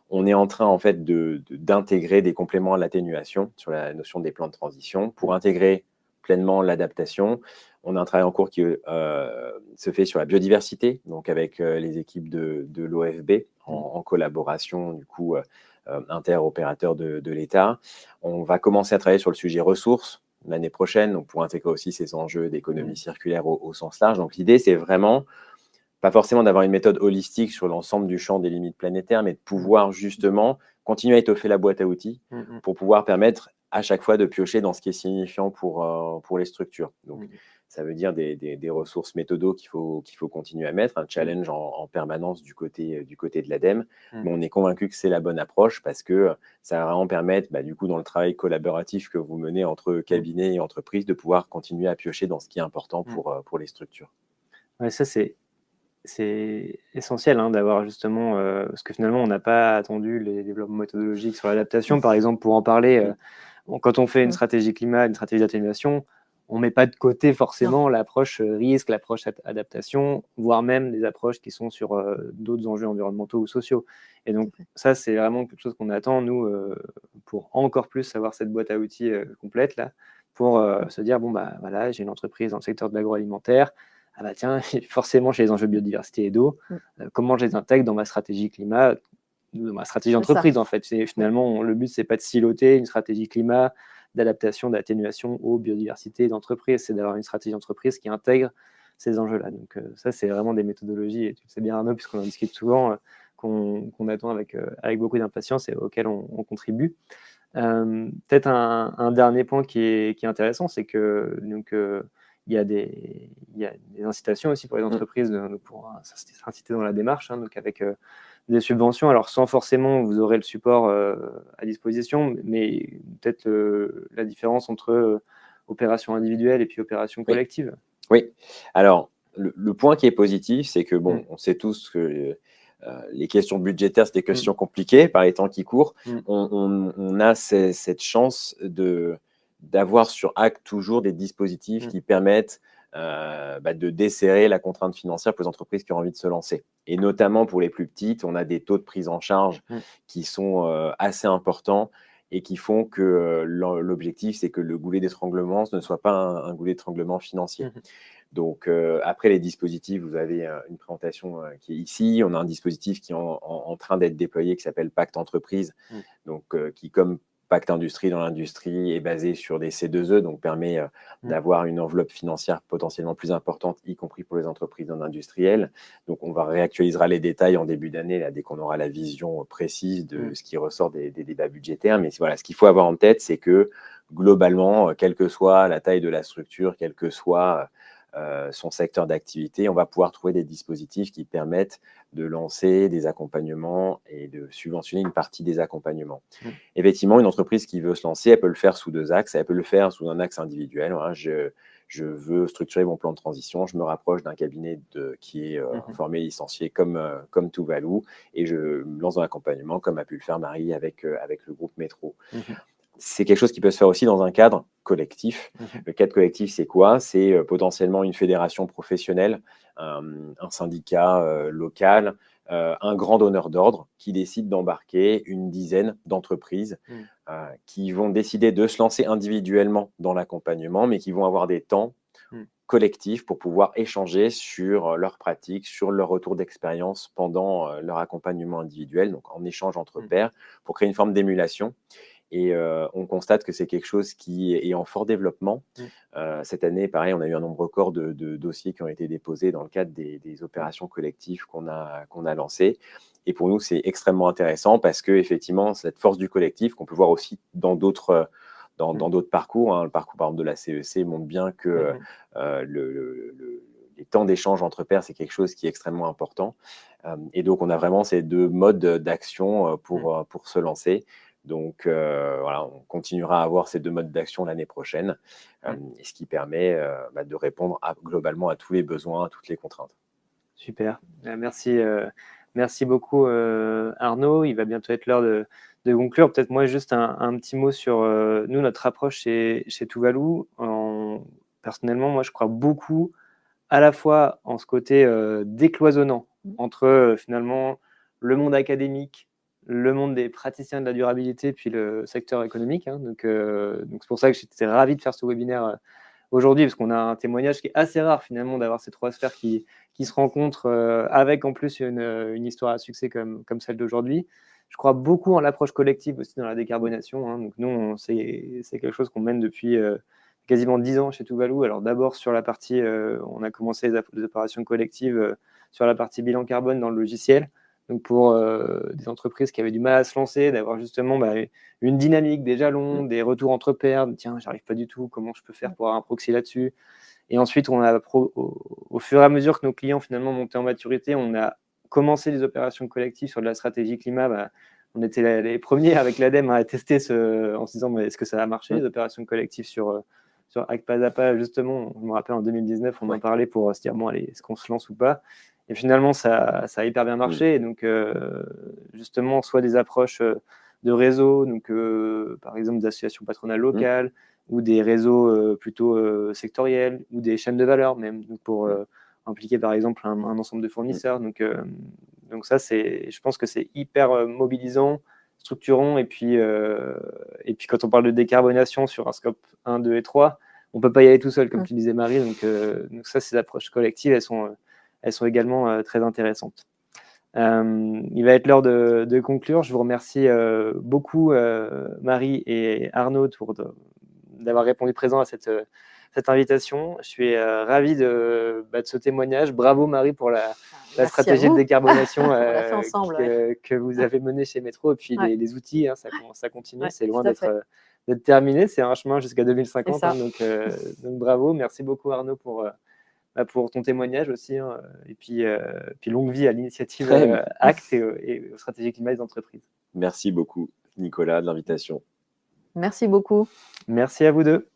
On est en train, en fait, d'intégrer des compléments à l'atténuation sur la notion des plans de transition pour intégrer pleinement l'adaptation. On a un travail en cours qui se fait sur la biodiversité, donc avec les équipes de l'OFB, en collaboration, du coup, interopérateur de l'État. On va commencer à travailler sur le sujet ressources l'année prochaine, donc pour intégrer aussi ces enjeux d'économie circulaire au sens large. Donc l'idée, c'est vraiment, pas forcément d'avoir une méthode holistique sur l'ensemble du champ des limites planétaires, mais de pouvoir justement continuer à étoffer la boîte à outils pour pouvoir permettre à chaque fois de piocher dans ce qui est signifiant pour les structures. Donc, ça veut dire des ressources méthodos qu'il faut continuer à mettre, un challenge en permanence du côté de l'ADEME. Mais on est convaincu que c'est la bonne approche parce que ça va vraiment permettre, du coup, dans le travail collaboratif que vous menez entre cabinets et entreprises, de pouvoir continuer à piocher dans ce qui est important pour les structures. Ouais, ça, c'est essentiel d'avoir justement, parce que finalement, on n'a pas attendu les développements méthodologiques sur l'adaptation. Par exemple, pour en parler, quand on fait une stratégie climat, une stratégie d'atténuation, on ne met pas de côté forcément l'approche risque, l'approche adaptation, voire même des approches qui sont sur d'autres enjeux environnementaux ou sociaux. Et donc, ça, c'est vraiment quelque chose qu'on attend, nous, pour encore plus avoir cette boîte à outils complète, là, pour se dire, voilà, j'ai une entreprise dans le secteur de l'agroalimentaire, ah bah tiens, forcément, j'ai les enjeux biodiversité et d'eau. Comment je les intègre dans ma stratégie climat, dans ma stratégie d'entreprise, en fait. Finalement, le but, c'est pas de siloter une stratégie climat, d'adaptation, d'atténuation aux biodiversités d'entreprise. C'est d'avoir une stratégie d'entreprise qui intègre ces enjeux-là. Donc, ça, c'est vraiment des méthodologies, et tu le sais bien, Arnaud, puisqu'on en discute souvent, qu'on attend avec beaucoup d'impatience et auxquelles on contribue. Peut-être un dernier point qui est intéressant, c'est que donc, il y a des incitations aussi pour les entreprises pour s'inciter dans la démarche, donc avec des subventions. Alors, sans forcément, vous aurez le support à disposition, mais peut-être la différence entre opération individuelle et puis opération collective. Oui. Alors, le point qui est positif, c'est que, bon, on sait tous que les questions budgétaires, c'est des questions compliquées par les temps qui courent. On a cette chance d'avoir sur Act toujours des dispositifs qui permettent de desserrer la contrainte financière pour les entreprises qui ont envie de se lancer. Et notamment pour les plus petites, on a des taux de prise en charge qui sont assez importants et qui font que l'objectif, c'est que le goulet d'étranglement ne soit pas un goulet d'étranglement financier. Donc, après les dispositifs, vous avez une présentation qui est ici. On a un dispositif qui est en train d'être déployé qui s'appelle Pacte Entreprise, donc, qui, comme Pacte Industrie dans l'industrie, est basé sur des C2E, donc permet d'avoir une enveloppe financière potentiellement plus importante, y compris pour les entreprises non industrielles. Donc, on réactualisera les détails en début d'année, dès qu'on aura la vision précise de ce qui ressort des débats budgétaires. Mais voilà, ce qu'il faut avoir en tête, c'est que globalement, quelle que soit la taille de la structure, quel que soit son secteur d'activité, on va pouvoir trouver des dispositifs qui permettent de lancer des accompagnements et de subventionner une partie des accompagnements. Effectivement, une entreprise qui veut se lancer, elle peut le faire sous deux axes. Elle peut le faire sous un axe individuel. Je veux structurer mon plan de transition, je me rapproche d'un cabinet qui est formé, licencié comme Tuvalu, et je me lance dans l'accompagnement, comme a pu le faire Marie avec le groupe Métro. C'est quelque chose qui peut se faire aussi dans un cadre collectif. Le cadre collectif, c'est quoi? C'est potentiellement une fédération professionnelle, un syndicat local, un grand donneur d'ordre qui décide d'embarquer une dizaine d'entreprises qui vont décider de se lancer individuellement dans l'accompagnement, mais qui vont avoir des temps collectifs pour pouvoir échanger sur leurs pratiques, sur leur retour d'expérience pendant leur accompagnement individuel, donc en échange entre pairs, pour créer une forme d'émulation. Et on constate que c'est quelque chose qui est en fort développement. Cette année, pareil, on a eu un nombre record de dossiers qui ont été déposés dans le cadre des opérations collectives qu'on a lancées. Et pour nous, c'est extrêmement intéressant parce qu'effectivement, cette force du collectif qu'on peut voir aussi dans d'autres parcours, le parcours par exemple de la CEC montre bien que les temps d'échange entre pairs, c'est quelque chose qui est extrêmement important. Et donc, on a vraiment ces deux modes d'action pour se lancer. Donc, voilà, on continuera à avoir ces deux modes d'action l'année prochaine, ce qui permet de répondre globalement à tous les besoins, à toutes les contraintes. Super. Merci beaucoup, Arnaud. Il va bientôt être l'heure de conclure. Peut-être moi, juste un petit mot sur nous, notre approche chez Tuvalu. Personnellement, moi, je crois beaucoup à la fois en ce côté décloisonnant entre finalement le monde académique, le monde des praticiens de la durabilité, puis le secteur économique. Donc c'est pour ça que j'étais ravi de faire ce webinaire aujourd'hui, parce qu'on a un témoignage qui est assez rare finalement d'avoir ces trois sphères qui se rencontrent avec en plus une histoire à succès comme celle d'aujourd'hui. Je crois beaucoup en l'approche collective aussi dans la décarbonation. Donc nous, c'est quelque chose qu'on mène depuis quasiment 10 ans chez Tuvalu. Alors d'abord sur la partie, on a commencé les opérations collectives sur la partie bilan carbone dans le logiciel. Donc pour des entreprises qui avaient du mal à se lancer, d'avoir justement une dynamique, des jalons, des retours entre pairs. Tiens, j'arrive pas du tout, comment je peux faire pour avoir un proxy là-dessus? Et ensuite, au fur et à mesure que nos clients finalement montaient en maturité, on a commencé les opérations collectives sur de la stratégie climat. On était les premiers avec l'ADEME à tester en se disant est-ce que ça va marcher, les opérations collectives sur Act Pas à Pas, justement. Je me rappelle en 2019, on en parlait pour se dire bon, allez, est-ce qu'on se lance ou pas? Et finalement, ça a hyper bien marché. Et donc, justement, soit des approches de réseau, donc par exemple d'associations patronales locales, ou des réseaux plutôt sectoriels, ou des chaînes de valeur même, donc pour impliquer par exemple un ensemble de fournisseurs. Donc ça, je pense que c'est hyper mobilisant, structurant. Et puis quand on parle de décarbonation sur un scope 1, 2 et 3, on peut pas y aller tout seul, comme tu disais, Marie. Donc ça, ces approches collectives, elles sont également très intéressantes. Il va être l'heure de conclure. Je vous remercie beaucoup, Marie et Arnaud, d'avoir répondu présent à cette invitation. Je suis ravi de ce témoignage. Bravo, Marie, pour la stratégie de décarbonation que vous avez menée chez Métro. Et puis les outils, hein, ça continue. C'est loin d'être terminé. C'est un chemin jusqu'à 2050. Hein, donc bravo. Merci beaucoup, Arnaud, pour ton témoignage aussi. Hein, et puis longue vie à l'initiative ACT et aux stratégies climat des entreprises. Merci beaucoup, Nicolas, de l'invitation. Merci beaucoup. Merci à vous deux.